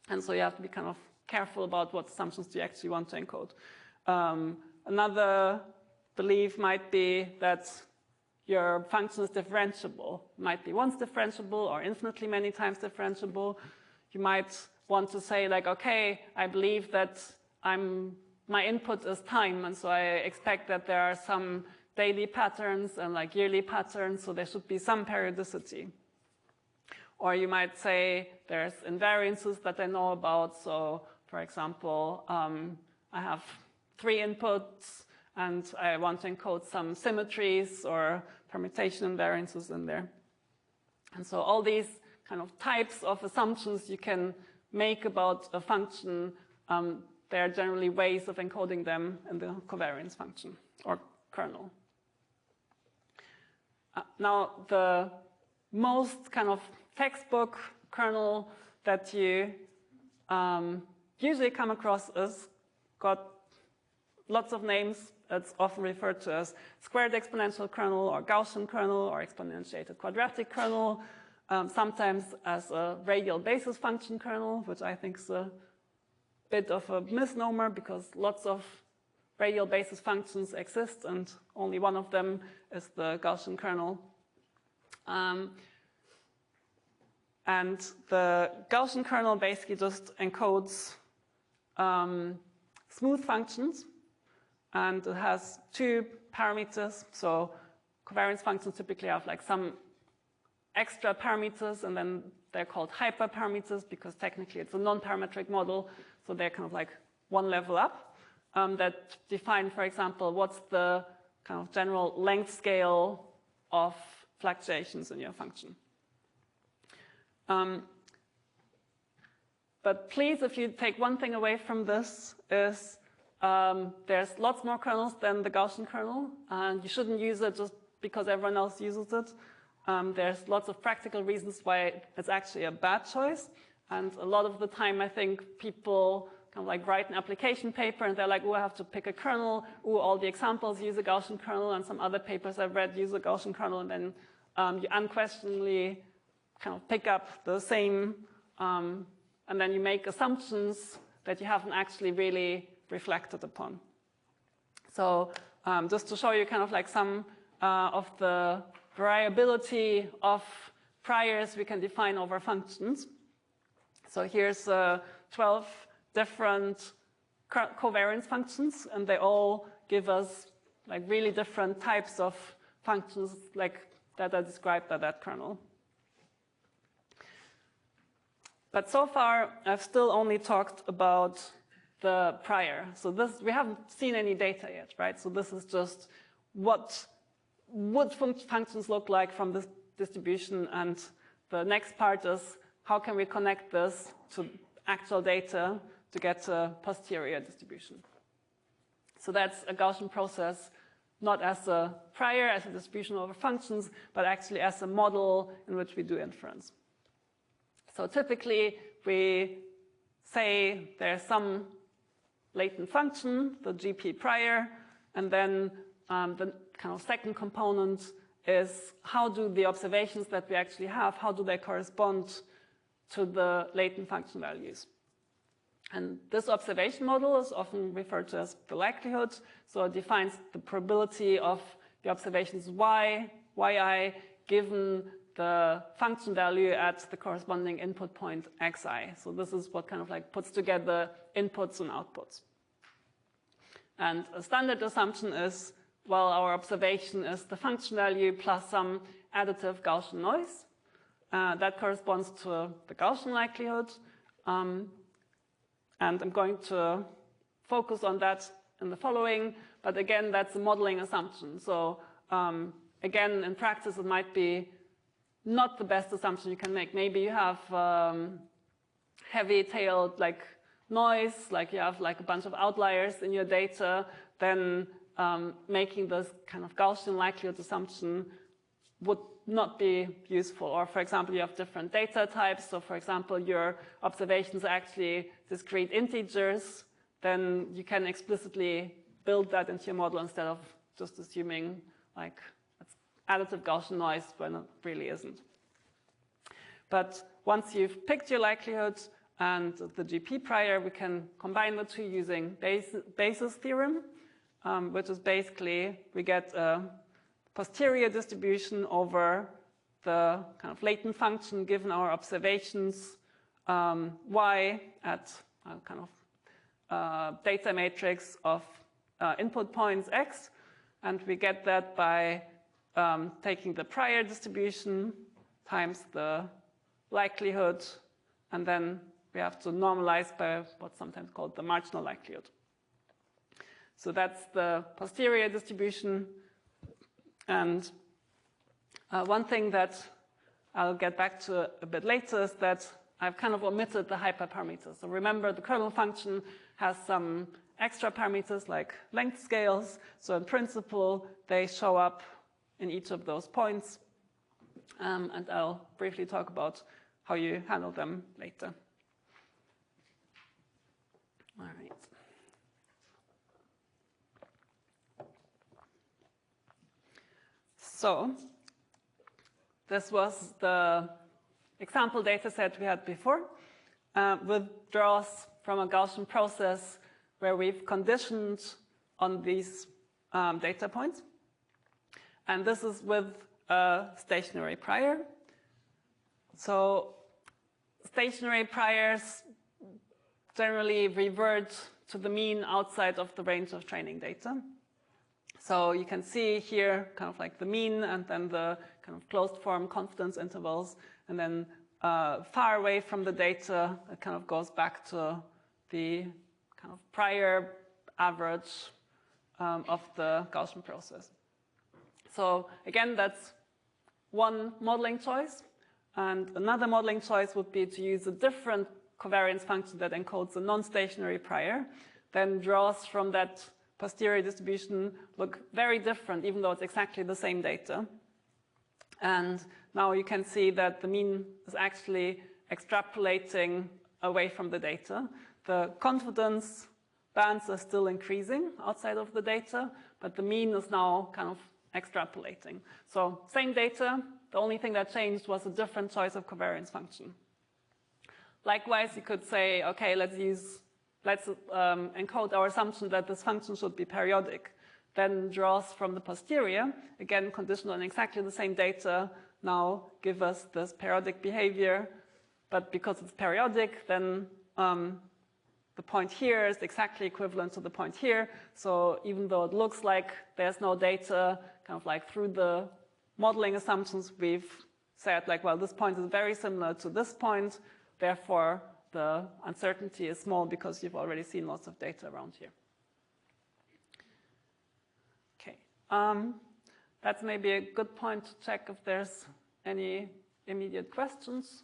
S2: And so you have to be kind of careful about what assumptions do you actually want to encode. Another belief might be that your function is differentiable. It might be once differentiable or infinitely many times differentiable. You might want to say like, okay, I believe that my input is time, and so I expect that there are some daily patterns and like yearly patterns, so there should be some periodicity. Or you might say there's invariances that I know about. So for example, I have 3 inputs and I want to encode some symmetries or permutation invariances in there. And so all these kind of types of assumptions you can make about a function, they are generally ways of encoding them in the covariance function or kernel. Now, the most kind of textbook kernel that you usually come across is got lots of names. It's often referred to as squared exponential kernel or Gaussian kernel or exponentiated quadratic kernel, sometimes as a radial basis function kernel, which I think is a bit of a misnomer because lots of radial basis functions exist and only one of them is the Gaussian kernel. And the Gaussian kernel basically just encodes smooth functions, and it has 2 parameters. So covariance functions typically have like some extra parameters, and then they're called hyperparameters because technically it's a non-parametric model, so they're kind of like one level up that define, for example, what's the kind of general length scale of fluctuations in your function. But please, if you take one thing away from this, is there's lots more kernels than the Gaussian kernel, and you shouldn't use it just because everyone else uses it. There's lots of practical reasons why it's actually a bad choice, and a lot of the time I think people kind of like write an application paper and they're like, oh, I have to pick a kernel, oh, all the examples use a Gaussian kernel, and some other papers I've read use a Gaussian kernel, and then you unquestionably kind of pick up the same, and then you make assumptions that you haven't actually really reflected upon. So just to show you kind of like some of the variability of priors we can define over functions. So here's 12 different covariance functions, and they all give us like really different types of functions like that are described by that kernel. But so far, I've still only talked about the prior. So this, we haven't seen any data yet, right? So this is just what would functions look like from this distribution, and the next part is how can we connect this to actual data to get a posterior distribution. So that's a Gaussian process, not as a prior, as a distribution over functions, but actually as a model in which we do inference. So typically, we say there's some latent function, the GP prior, and then the kind of second component is how do the observations that we actually have, how do they correspond to the latent function values. And this observation model is often referred to as the likelihood, so it defines the probability of the observations yi given the function value at the corresponding input point xi. So this is what kind of like puts together inputs and outputs. And a standard assumption is, well, our observation is the function value plus some additive Gaussian noise. That corresponds to the Gaussian likelihood. And I'm going to focus on that in the following. But again, that's a modeling assumption. So again, in practice, it might be not the best assumption you can make. Maybe you have heavy-tailed like noise, like you have like a bunch of outliers in your data, then making this kind of Gaussian likelihood assumption would not be useful. Or for example, you have different data types. So for example, your observations are actually discrete integers, then you can explicitly build that into your model instead of just assuming like it's additive Gaussian noise when it really isn't. But once you've picked your likelihood and the GP prior, we can combine the two using Bayes' theorem, which is basically we get a posterior distribution over the kind of latent function given our observations y at a kind of data matrix of input points x, and we get that by taking the prior distribution times the likelihood, and then we have to normalize by what's sometimes called the marginal likelihood. So that's the posterior distribution. And one thing that I'll get back to a bit later is that I've kind of omitted the hyperparameters. So remember, the kernel function has some extra parameters like length scales. So in principle, they show up in each of those points. And I'll briefly talk about how you handle them later. All right. So this was the example data set we had before, with draws from a Gaussian process where we've conditioned on these data points. And this is with a stationary prior. So stationary priors generally revert to the mean outside of the range of training data. So you can see here kind of like the mean and then the kind of closed form confidence intervals, and then far away from the data, it kind of goes back to the kind of prior average of the Gaussian process. So again, that's one modeling choice. And another modeling choice would be to use a different covariance function that encodes a non-stationary prior, then draws from that posterior distribution look very different, even though it's exactly the same data. And now you can see that the mean is actually extrapolating away from the data. The confidence bands are still increasing outside of the data, but the mean is now kind of extrapolating. So same data, the only thing that changed was a different choice of covariance function. Likewise, you could say, okay, let's encode our assumption that this function should be periodic. Then draws from the posterior, again conditional on exactly the same data, now give us this periodic behavior. But because it's periodic, then the point here is exactly equivalent to the point here. So even though it looks like there's no data, kind of like through the modeling assumptions, we've said like, well, this point is very similar to this point. Therefore, the uncertainty is small because you've already seen lots of data around here. Okay, that's maybe a good point to check if there's any immediate questions.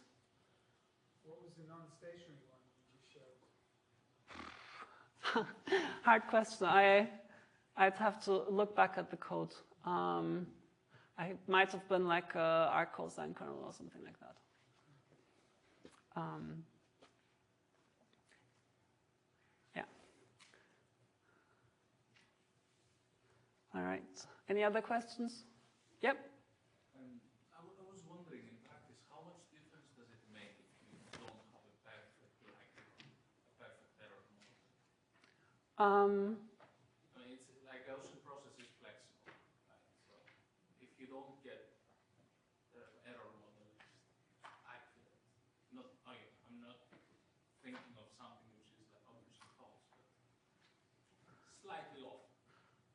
S1: What was the non-stationary one? Did you
S2: hard question. I'd have to look back at the code. It might have been like a arc cosine kernel or something like that. Yeah. All right. Any other questions? Yep.
S4: I was wondering, in practice, how much difference does it make if you don't have a perfect error model? I mean, it's like Gaussian process is flexible, right? So if you don't get the error model accurate, I'm not thinking of something which is like obviously false, but slightly off.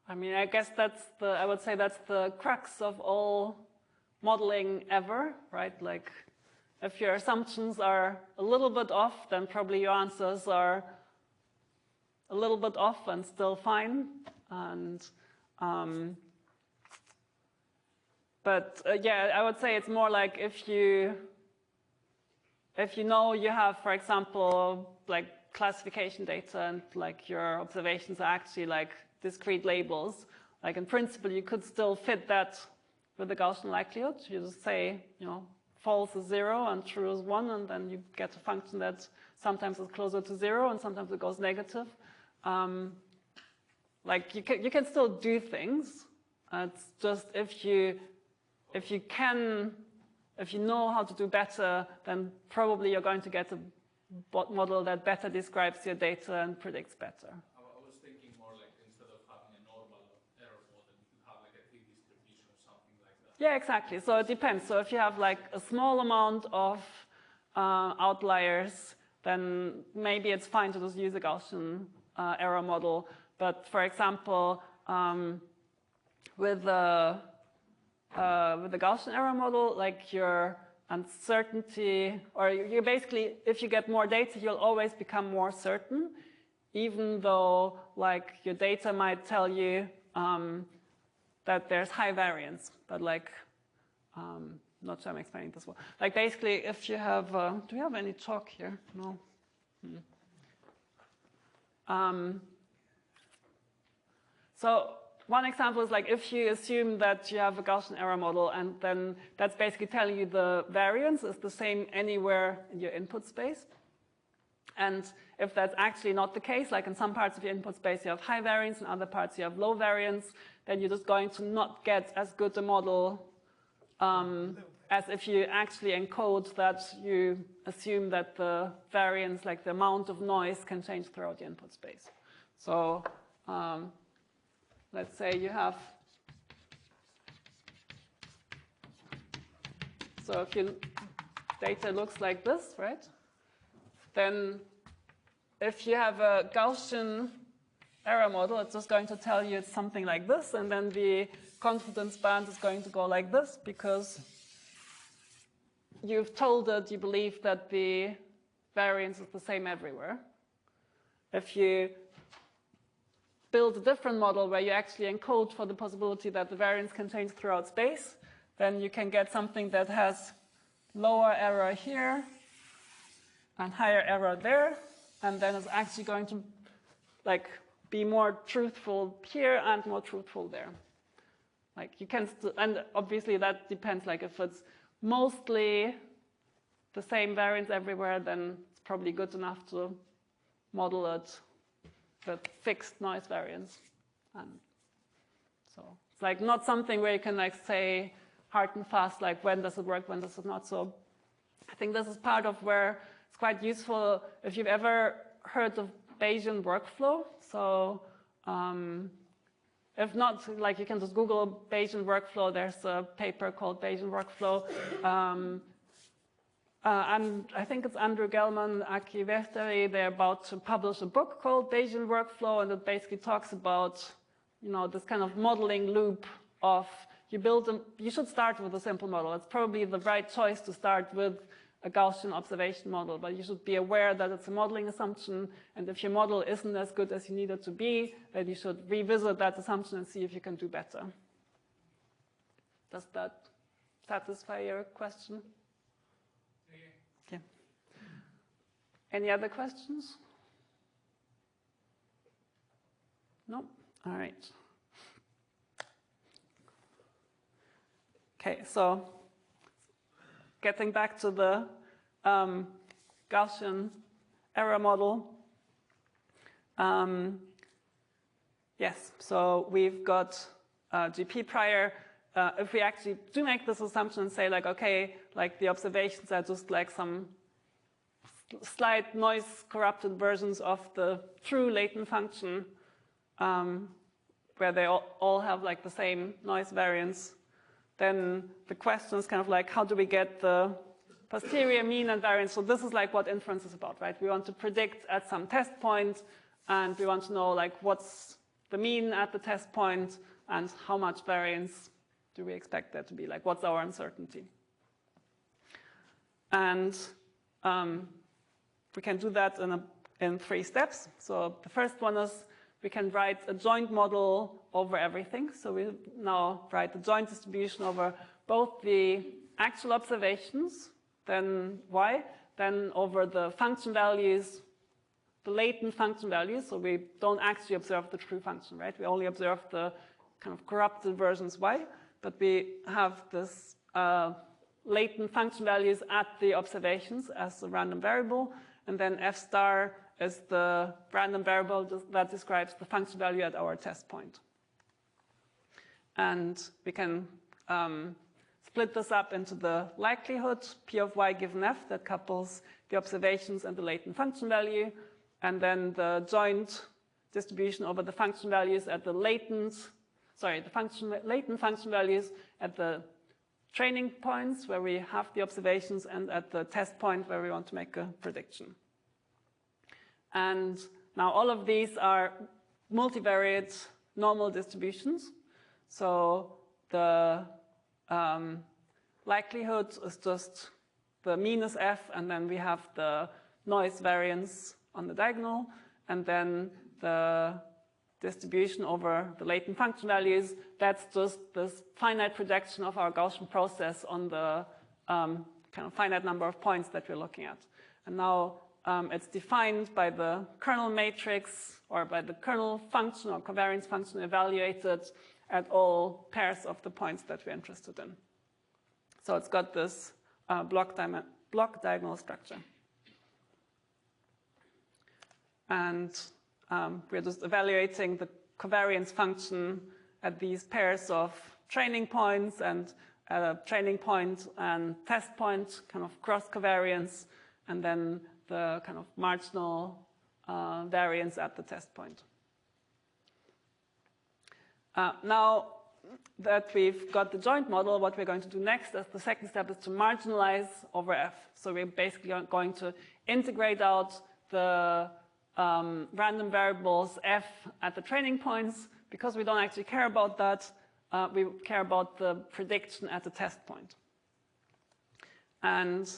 S2: I mean, I guess I would say that's the crux of all modeling ever, right? Like, if your assumptions are a little bit off, then probably your answers are a little bit off and still fine. And, yeah, I would say it's more like if you know you have, for example, like classification data and like your observations are actually like discrete labels, like in principle you could still fit that with the Gaussian likelihood. You just say, false is 0 and true is 1, and then you get a function that sometimes is closer to 0 and sometimes it goes negative. Like you can still do things. It's just if you know how to do better, then probably you're going to get a model that better describes your data and predicts better.
S4: I was thinking more like instead of having a normal error model, you could have like a t-distribution or something like that.
S2: Yeah, exactly. So it depends. So if you have like a small amount of outliers, then maybe it's fine to just use a Gaussian error model. But for example, with the Gaussian error model, like your uncertainty, or you basically, if you get more data, you'll always become more certain, even though like your data might tell you that there's high variance. But like, not sure I'm explaining this well. Like basically, if you have, do we have any chalk here? No. So one example is like if you assume that you have a Gaussian error model, and then that's basically telling you the variance is the same anywhere in your input space. And if that's actually not the case, like in some parts of your input space you have high variance, in other parts you have low variance, then you're just going to not get as good a model as if you actually encode that you assume that the variance, like the amount of noise, can change throughout the input space. So let's say you have, so if your data looks like this, right? Then if you have a Gaussian error model, it's just going to tell you it's something like this, and then the confidence band is going to go like this, because you've told it you believe that the variance is the same everywhere. If you build a different model where you actually encode for the possibility that the variance can change throughout space, then you can get something that has lower error here and higher error there, and then it's actually going to like be more truthful here and more truthful there. Like you can, and obviously that depends. Like if it's mostly the same variance everywhere, then it's probably good enough to model it with fixed noise variance. And so it's like not something where you can like say hard and fast, like when does it work, when does it not. So I think this is part of where it's quite useful if you've ever heard of Bayesian workflow. So if not, like you can just Google Bayesian workflow. There's a paper called Bayesian workflow. And I think it's Andrew Gelman, Aki Vehteri, they're about to publish a book called Bayesian Workflow, and it basically talks about, this kind of modeling loop of you should start with a simple model. It's probably the right choice to start with a Gaussian observation model, but you should be aware that it's a modeling assumption, and if your model isn't as good as you need it to be, then you should revisit that assumption and see if you can do better. Does that satisfy your question? Okay. Any other questions? No? All right. Okay, so getting back to the Gaussian error model. Yes, so we've got GP prior. If we actually do make this assumption and say like, okay, like the observations are just like some slight noise corrupted versions of the true latent function, where they all have like the same noise variance, then the question is kind of like, how do we get the posterior mean and variance? So this is like what inference is about, right? We want to predict at some test point, and we want to know like what's the mean at the test point and how much variance do we expect there to be, like what's our uncertainty. And we can do that in 3 steps. So the first one is we can write a joint model over everything. So we now write the joint distribution over both the actual observations, then y, then over the function values, the latent function values. So we don't actually observe the true function, right? We only observe the kind of corrupted versions y, but we have this latent function values at the observations as a random variable, and then f star is the random variable that describes the function value at our test point. And we can split this up into the likelihood, P of y given f, that couples the observations and the latent function value, and then the joint distribution over the function values at the latent function values at the training points where we have the observations and at the test point where we want to make a prediction. And now all of these are multivariate normal distributions. So the likelihood is just the mean is f, and then we have the noise variance on the diagonal, and then the distribution over the latent function values, that's just this finite projection of our Gaussian process on the kind of finite number of points that we're looking at. And now it's defined by the kernel matrix or by the kernel function or covariance function evaluated at all pairs of the points that we're interested in. So it's got this block diagonal structure. And we're just evaluating the covariance function at these pairs of training points and at a training point and test point, kind of cross covariance, and then the kind of marginal variance at the test point. Now that we've got the joint model, what we're going to do next as the second step is to marginalize over f. So we're basically going to integrate out the random variables f at the training points. Because we don't actually care about that, we care about the prediction at the test point. And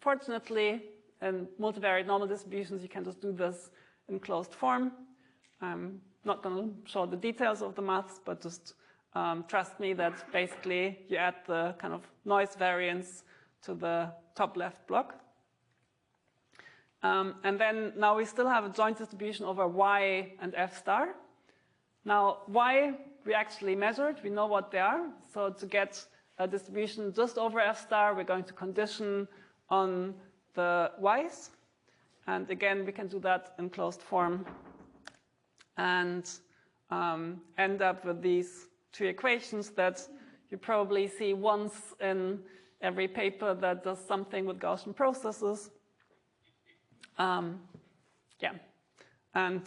S2: fortunately, in multivariate normal distributions, you can just do this in closed form. I'm not going to show the details of the maths, but just trust me that basically you add the kind of noise variance to the top left block. And then now we still have a joint distribution over y and f star. Now y we actually measured, we know what they are. So to get a distribution just over f star, we're going to condition on the y's. And again, we can do that in closed form and end up with these 2 equations that you probably see once in every paper that does something with Gaussian processes. Yeah, and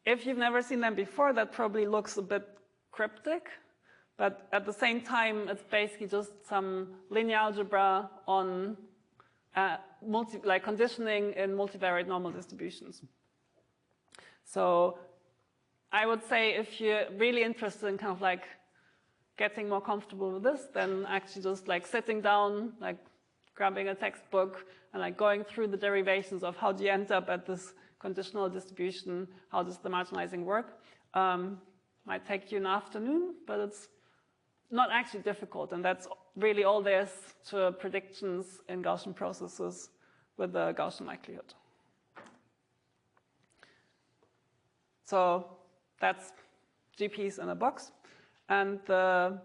S2: if you've never seen them before, that probably looks a bit cryptic, but at the same time, it's basically just some linear algebra on like conditioning in multivariate normal distributions. So I would say if you're really interested in kind of like getting more comfortable with this, then actually just like sitting down, like grabbing a textbook and like going through the derivations of how do you end up at this conditional distribution, how does the marginalizing work, might take you an afternoon, but it's not actually difficult, and that's really all there is to predictions in Gaussian processes with the Gaussian likelihood. So that's GPs in a box. And the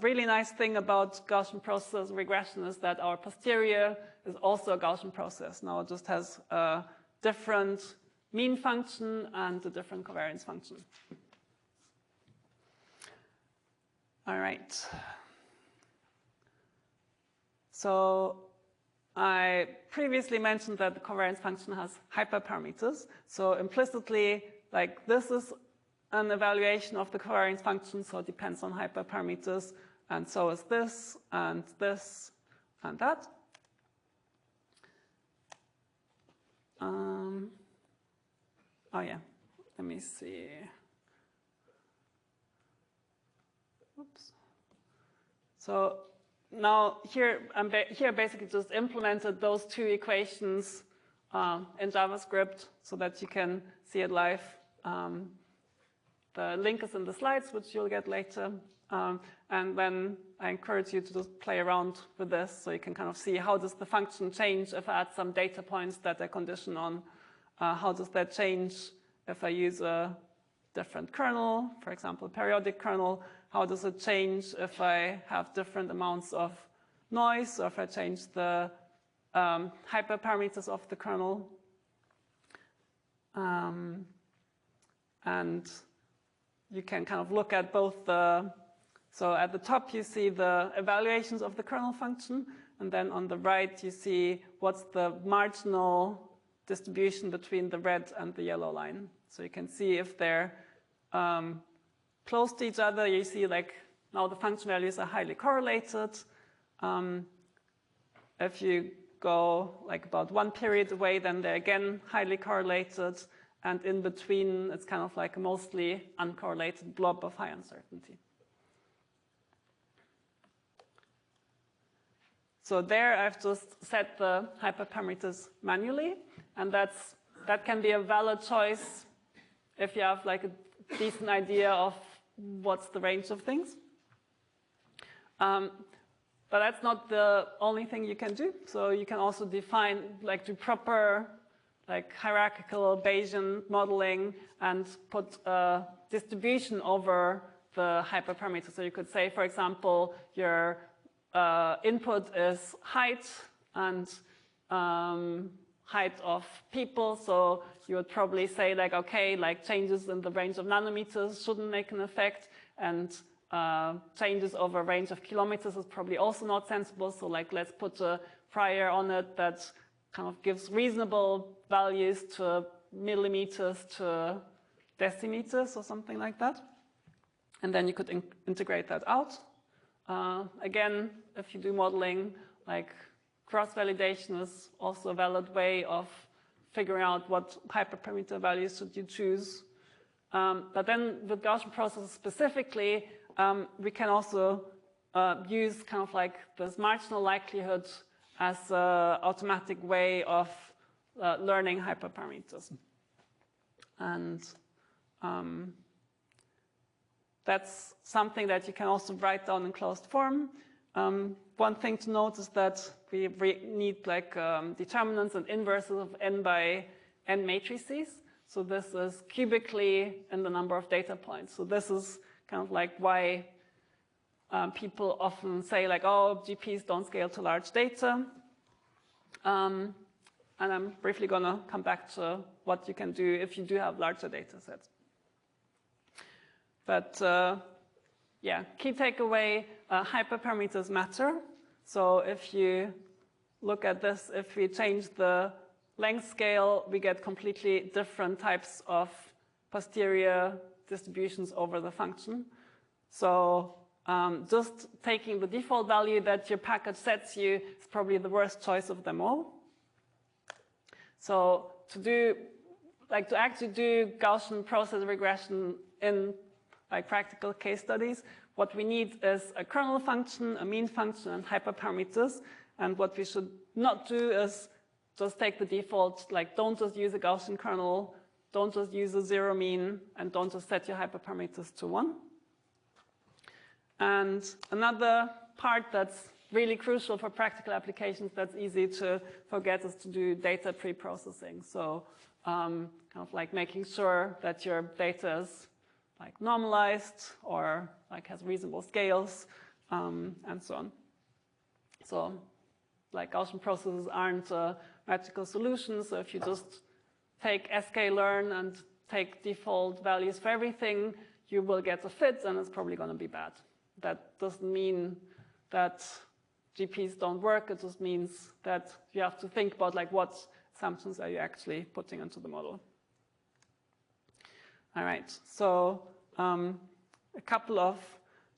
S2: really nice thing about Gaussian process regression is that our posterior is also a Gaussian process. Now it just has a different mean function and a different covariance function. All right. So I previously mentioned that the covariance function has hyperparameters. So implicitly, like this is an evaluation of the covariance function, so it depends on hyperparameters, and so is this, and that. Oh yeah, let me see. Oops. So now here, here basically just implemented those two equations in JavaScript so that you can see it live. The link is in the slides, which you'll get later. And then I encourage you to just play around with this so you can kind of see how does the function change if I add some data points that I condition on. How does that change if I use a different kernel, for example, a periodic kernel? How does it change if I have different amounts of noise, or if I change the hyperparameters of the kernel? And you can kind of look at both the, so at the top you see the evaluations of the kernel function, and then on the right you see what's the marginal distribution between the red and the yellow line. So you can see if they're close to each other, you see like now the function values are highly correlated. If you go like about one period away, then they're again highly correlated. And in between, it's kind of like a mostly uncorrelated blob of high uncertainty. So there I've just set the hyperparameters manually, and that can be a valid choice if you have like a decent idea of what's the range of things. But that's not the only thing you can do. So you can also define, like do proper like hierarchical Bayesian modeling and put a distribution over the hyperparameters. So you could say, for example, your input is height and height of people. So you would probably say like, okay, like changes in the range of nanometers shouldn't make an effect, and changes over a range of kilometers is probably also not sensible. So like, let's put a prior on it that kind of gives reasonable values to millimeters to decimeters or something like that. And then you could integrate that out. Again, if you do modeling, like cross-validation is also a valid way of figuring out what hyperparameter values should you choose. But then with Gaussian processes specifically, we can also use kind of like this marginal likelihood as an automatic way of learning hyperparameters. And that's something that you can also write down in closed form. One thing to note is that we need like determinants and inverses of n by n matrices. So this is cubically in the number of data points. So this is kind of like why people often say like, oh, GPs don't scale to large data. And I'm briefly going to come back to what you can do if you do have larger data sets. But yeah, key takeaway, hyperparameters matter. So if you look at this, if we change the length scale, we get completely different types of posterior distributions over the function. So just taking the default value that your package sets you is probably the worst choice of them all. So to actually do Gaussian process regression in like practical case studies, what we need is a kernel function, a mean function, and hyperparameters. And what we should not do is just take the default, like don't just use a Gaussian kernel, don't just use a zero mean, and don't just set your hyperparameters to 1. And another part that's really crucial for practical applications that's easy to forget is to do data pre-processing. So kind of like making sure that your data is like normalized or like has reasonable scales, and so on. So like Gaussian processes aren't magical solutions. So if you just take sklearn and take default values for everything, you will get a fit, and it's probably going to be bad. That doesn't mean that GPs don't work. It just means that you have to think about like what assumptions are you actually putting into the model. All right, so a couple of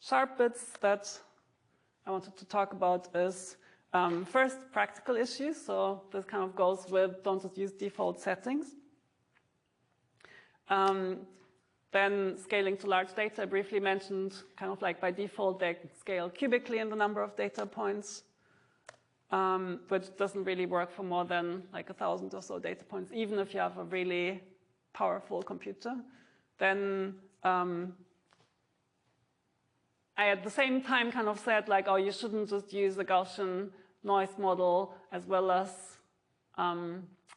S2: sharp bits that I wanted to talk about is first, practical issues. So this kind of goes with don't just use default settings. Then scaling to large data, I briefly mentioned, kind of like by default, they scale cubically in the number of data points, which doesn't really work for more than like 1,000 or so data points, even if you have a really powerful computer. Then I at the same time kind of said like, oh, you shouldn't just use the Gaussian noise model, as well as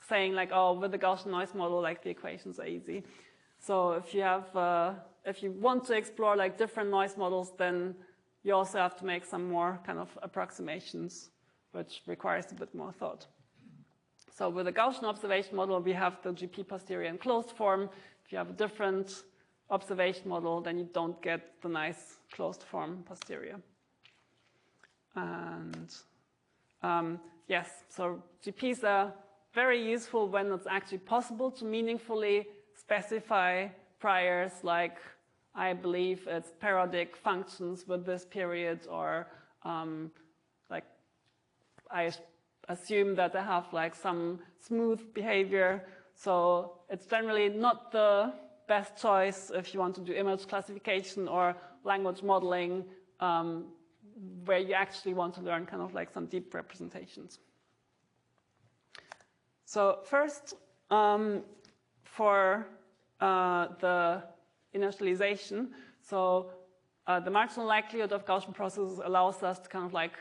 S2: saying like, oh, with the Gaussian noise model, like the equations are easy. So if you have, if you want to explore like different noise models, then you also have to make some more kind of approximations, which requires a bit more thought. So with the Gaussian observation model, we have the GP posterior enclosed form. If you have a different observation model, then you don't get the nice closed form posterior. And yes, so GPs are very useful when it's actually possible to meaningfully specify priors, like I believe it's periodic functions with this period, or like I assume that they have like some smooth behavior. So it's generally not the best choice if you want to do image classification or language modeling, where you actually want to learn kind of like some deep representations. So first, for the initialization, so the marginal likelihood of Gaussian processes allows us to kind of like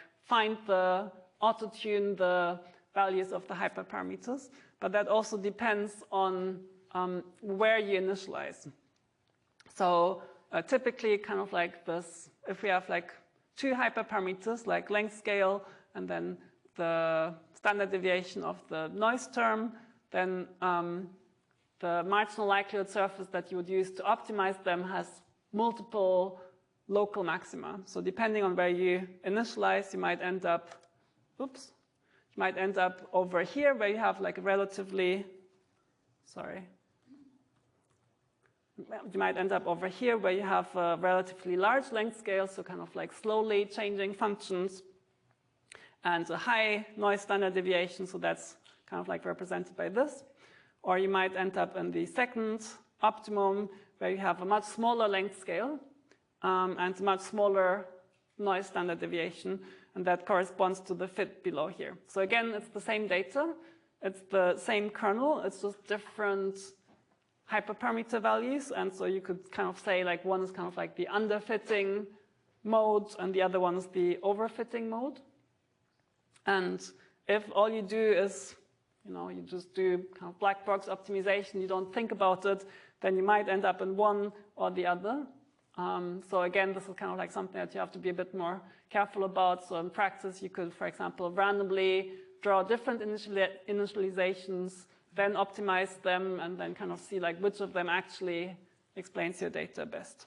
S2: auto-tune the values of the hyperparameters, but that also depends on where you initialize. So typically kind of like this, if we have like two hyperparameters like length scale and then the standard deviation of the noise term, then the marginal likelihood surface that you would use to optimize them has multiple local maxima. So depending on where you initialize, you might end up, over here where you have like a relatively, you might end up over here where you have a relatively large length scale, so kind of like slowly changing functions, and a high noise standard deviation, so that's kind of like represented by this. Or you might end up in the second optimum where you have a much smaller length scale and a much smaller noise standard deviation, and that corresponds to the fit below here. So again, it's the same data, it's the same kernel, it's just different hyperparameter values, and so you could kind of say like one is kind of like the underfitting mode and the other one is the overfitting mode. And if all you do is, you just do kind of black box optimization, you don't think about it, then you might end up in one or the other. So again, this is kind of like something that you have to be a bit more careful about. So in practice, you could, for example, randomly draw different initializations, then optimize them, and then kind of see like which of them actually explains your data best.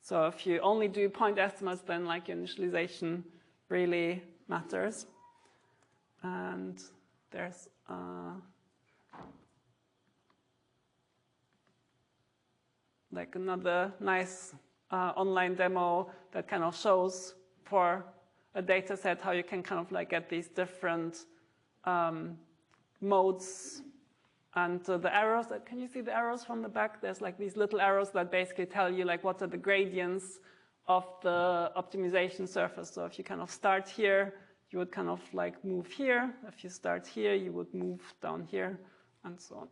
S2: So if you only do point estimates, then like your initialization really matters. And there's like another nice online demo that kind of shows for a data set how you can kind of like get these different modes. And the arrows, can you see the arrows from the back? There's like these little arrows that basically tell you like what are the gradients of the optimization surface. So if you kind of start here, you would kind of like move here. If you start here, you would move down here, and so on.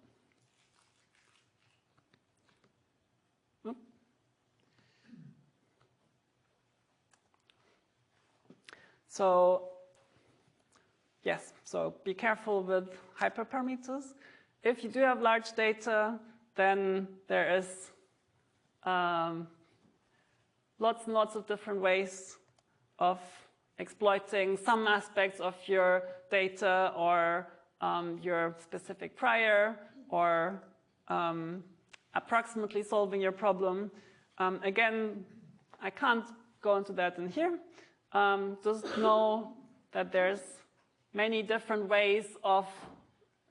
S2: So yes, so be careful with hyperparameters. If you do have large data, then there is lots and lots of different ways of exploiting some aspects of your data or your specific prior or approximately solving your problem. Again, I can't go into that in here. Just know that there's many different ways of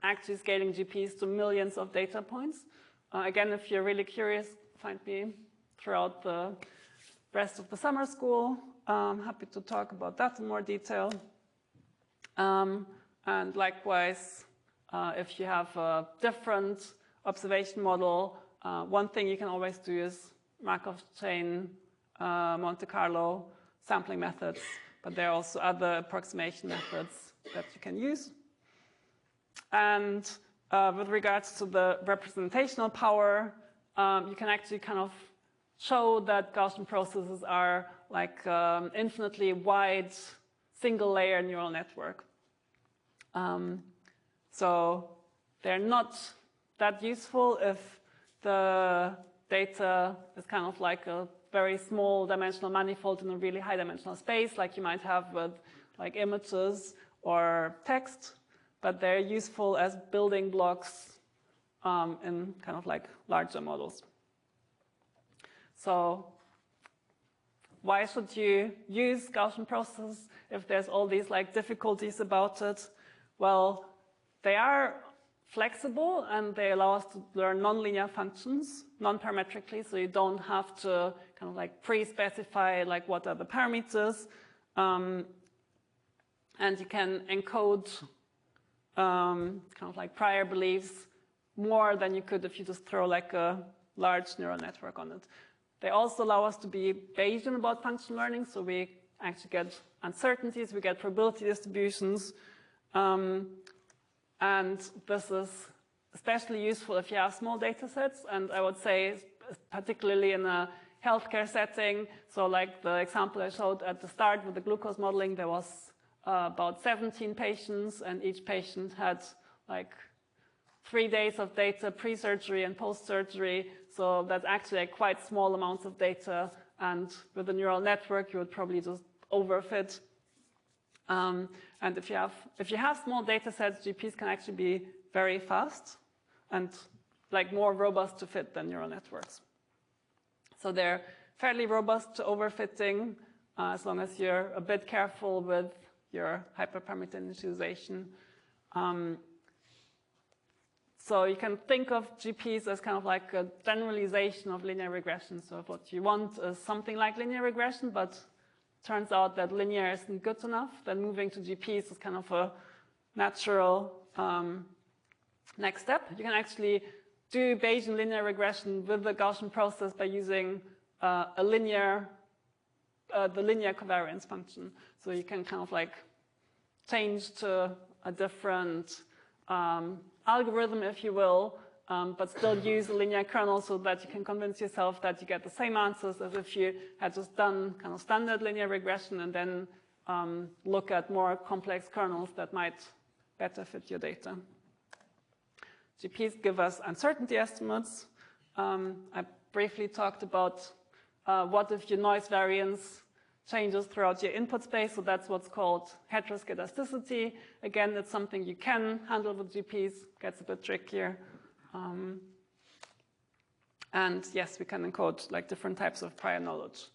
S2: actually scaling GPs to millions of data points. Again, if you're really curious, find me throughout the rest of the summer school. I'm happy to talk about that in more detail. And likewise, if you have a different observation model, one thing you can always do is Markov chain, Monte Carlo sampling methods, but there are also other approximation methods that you can use. And with regards to the representational power, you can actually kind of show that Gaussian processes are like infinitely wide single-layer neural network. So they're not that useful if the data is kind of like a very small dimensional manifold in a really high dimensional space, like you might have with like images or text, but they're useful as building blocks in kind of like larger models. So why should you use Gaussian processes if there's all these like difficulties about it? Well, they are flexible and they allow us to learn nonlinear functions non-parametrically, so you don't have to kind of like pre-specify like what are the parameters, and you can encode kind of like prior beliefs more than you could if you just throw like a large neural network on it. They also allow us to be Bayesian about function learning, so we actually get uncertainties, we get probability distributions, and this is especially useful if you have small data sets, and I would say particularly in a healthcare setting. So like the example I showed at the start with the glucose modeling, there was about 17 patients, and each patient had like 3 days of data pre-surgery and post-surgery. So that's actually like quite small amounts of data, and with a neural network, you would probably just overfit. And if you have small data sets, GPs can actually be very fast and like more robust to fit than neural networks. So they're fairly robust to overfitting as long as you're a bit careful with your hyperparameter initialization. So you can think of GPs as kind of like a generalization of linear regression. So if what you want is something like linear regression, but turns out that linear isn't good enough, then moving to GPs is kind of a natural next step. You can actually do Bayesian linear regression with the Gaussian process by using the linear covariance function. So you can kind of like change to a different algorithm, if you will, but still use a linear kernel so that you can convince yourself that you get the same answers as if you had just done kind of standard linear regression and then look at more complex kernels that might better fit your data. GPs give us uncertainty estimates. I briefly talked about what if your noise variance changes throughout your input space, so that's what's called heteroscedasticity. Again, it's something you can handle with GPs, gets a bit trickier. And yes, we can encode like different types of prior knowledge.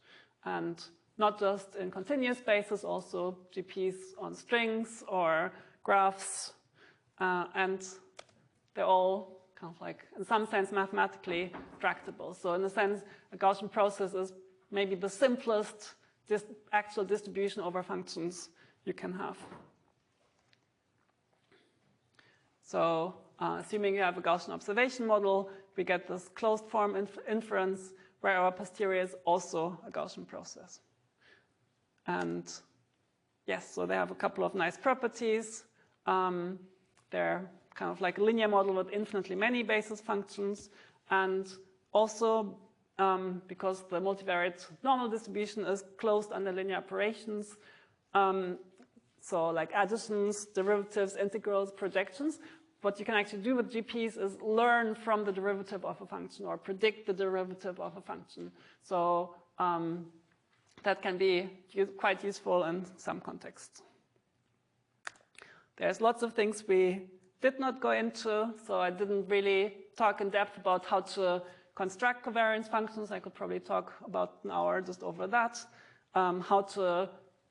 S2: And not just in continuous spaces, also GPs on strings or graphs. And they're all kind of like, in some sense, mathematically tractable. So in a sense, a Gaussian process is maybe the simplest actual distribution over functions you can have. So assuming you have a Gaussian observation model, we get this closed form inference where our posterior is also a Gaussian process. And yes, so they have a couple of nice properties. They're kind of like a linear model with infinitely many basis functions, and also because the multivariate normal distribution is closed under linear operations, So like additions, derivatives, integrals, projections. What you can actually do with GPs is learn from the derivative of a function or predict the derivative of a function. So that can be quite useful in some contexts. There's lots of things we did not go into, so I didn't really talk in depth about how to construct covariance functions. I could probably talk about an hour just over that. How to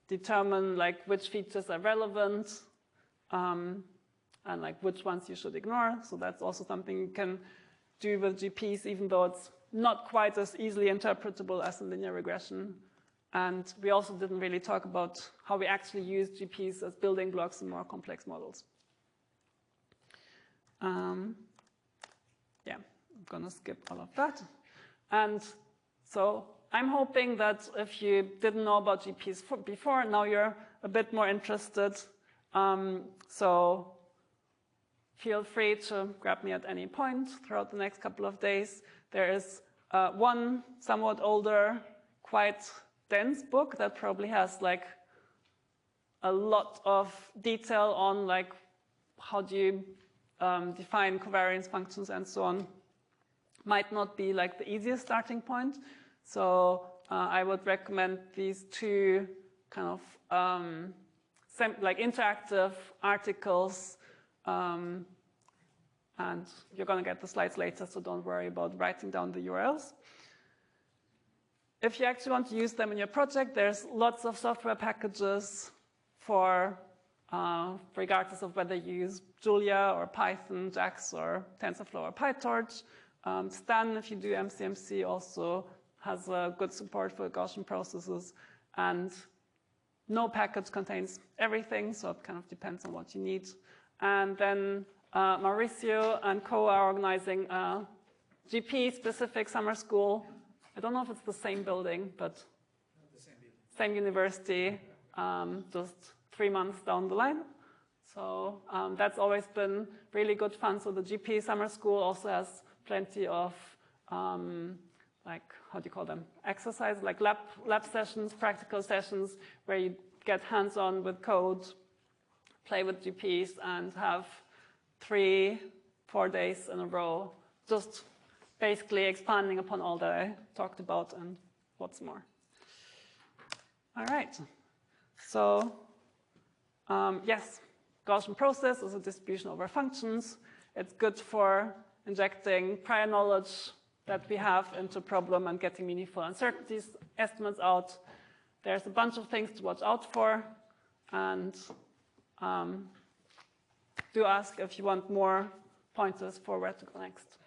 S2: determine like which features are relevant and like which ones you should ignore. So that's also something you can do with GPs, even though it's not quite as easily interpretable as in linear regression. And we also didn't really talk about how we actually use GPs as building blocks in more complex models. Yeah, I'm gonna skip all of that. And so I'm hoping that if you didn't know about GPs before, now you're a bit more interested. So feel free to grab me at any point throughout the next couple of days. There is one somewhat older, quite dense book that probably has like a lot of detail on like how do you define covariance functions and so on. Might not be like the easiest starting point. So I would recommend these two kind of like interactive articles. And you're going to get the slides later, so don't worry about writing down the URLs. If you actually want to use them in your project, there's lots of software packages for regardless of whether you use Julia or Python, JAX or TensorFlow or PyTorch. Stan, if you do MCMC, also has good support for Gaussian processes. And no package contains everything, so it kind of depends on what you need. And then Mauricio and co are organizing a GP-specific summer school. I don't know if it's the same building, but same university, just 3 months down the line. So that's always been really good fun. So the GP summer school also has plenty of, like, how do you call them? Exercise, like lab sessions, practical sessions, where you get hands-on with code, play with GPs, and have 3-4 days in a row, just basically expanding upon all that I talked about and what's more. All right. So, yes, Gaussian process is a distribution over functions. It's good for injecting prior knowledge that we have into a problem and getting meaningful uncertainties estimates out. There's a bunch of things to watch out for. And do ask if you want more pointers for where to go next.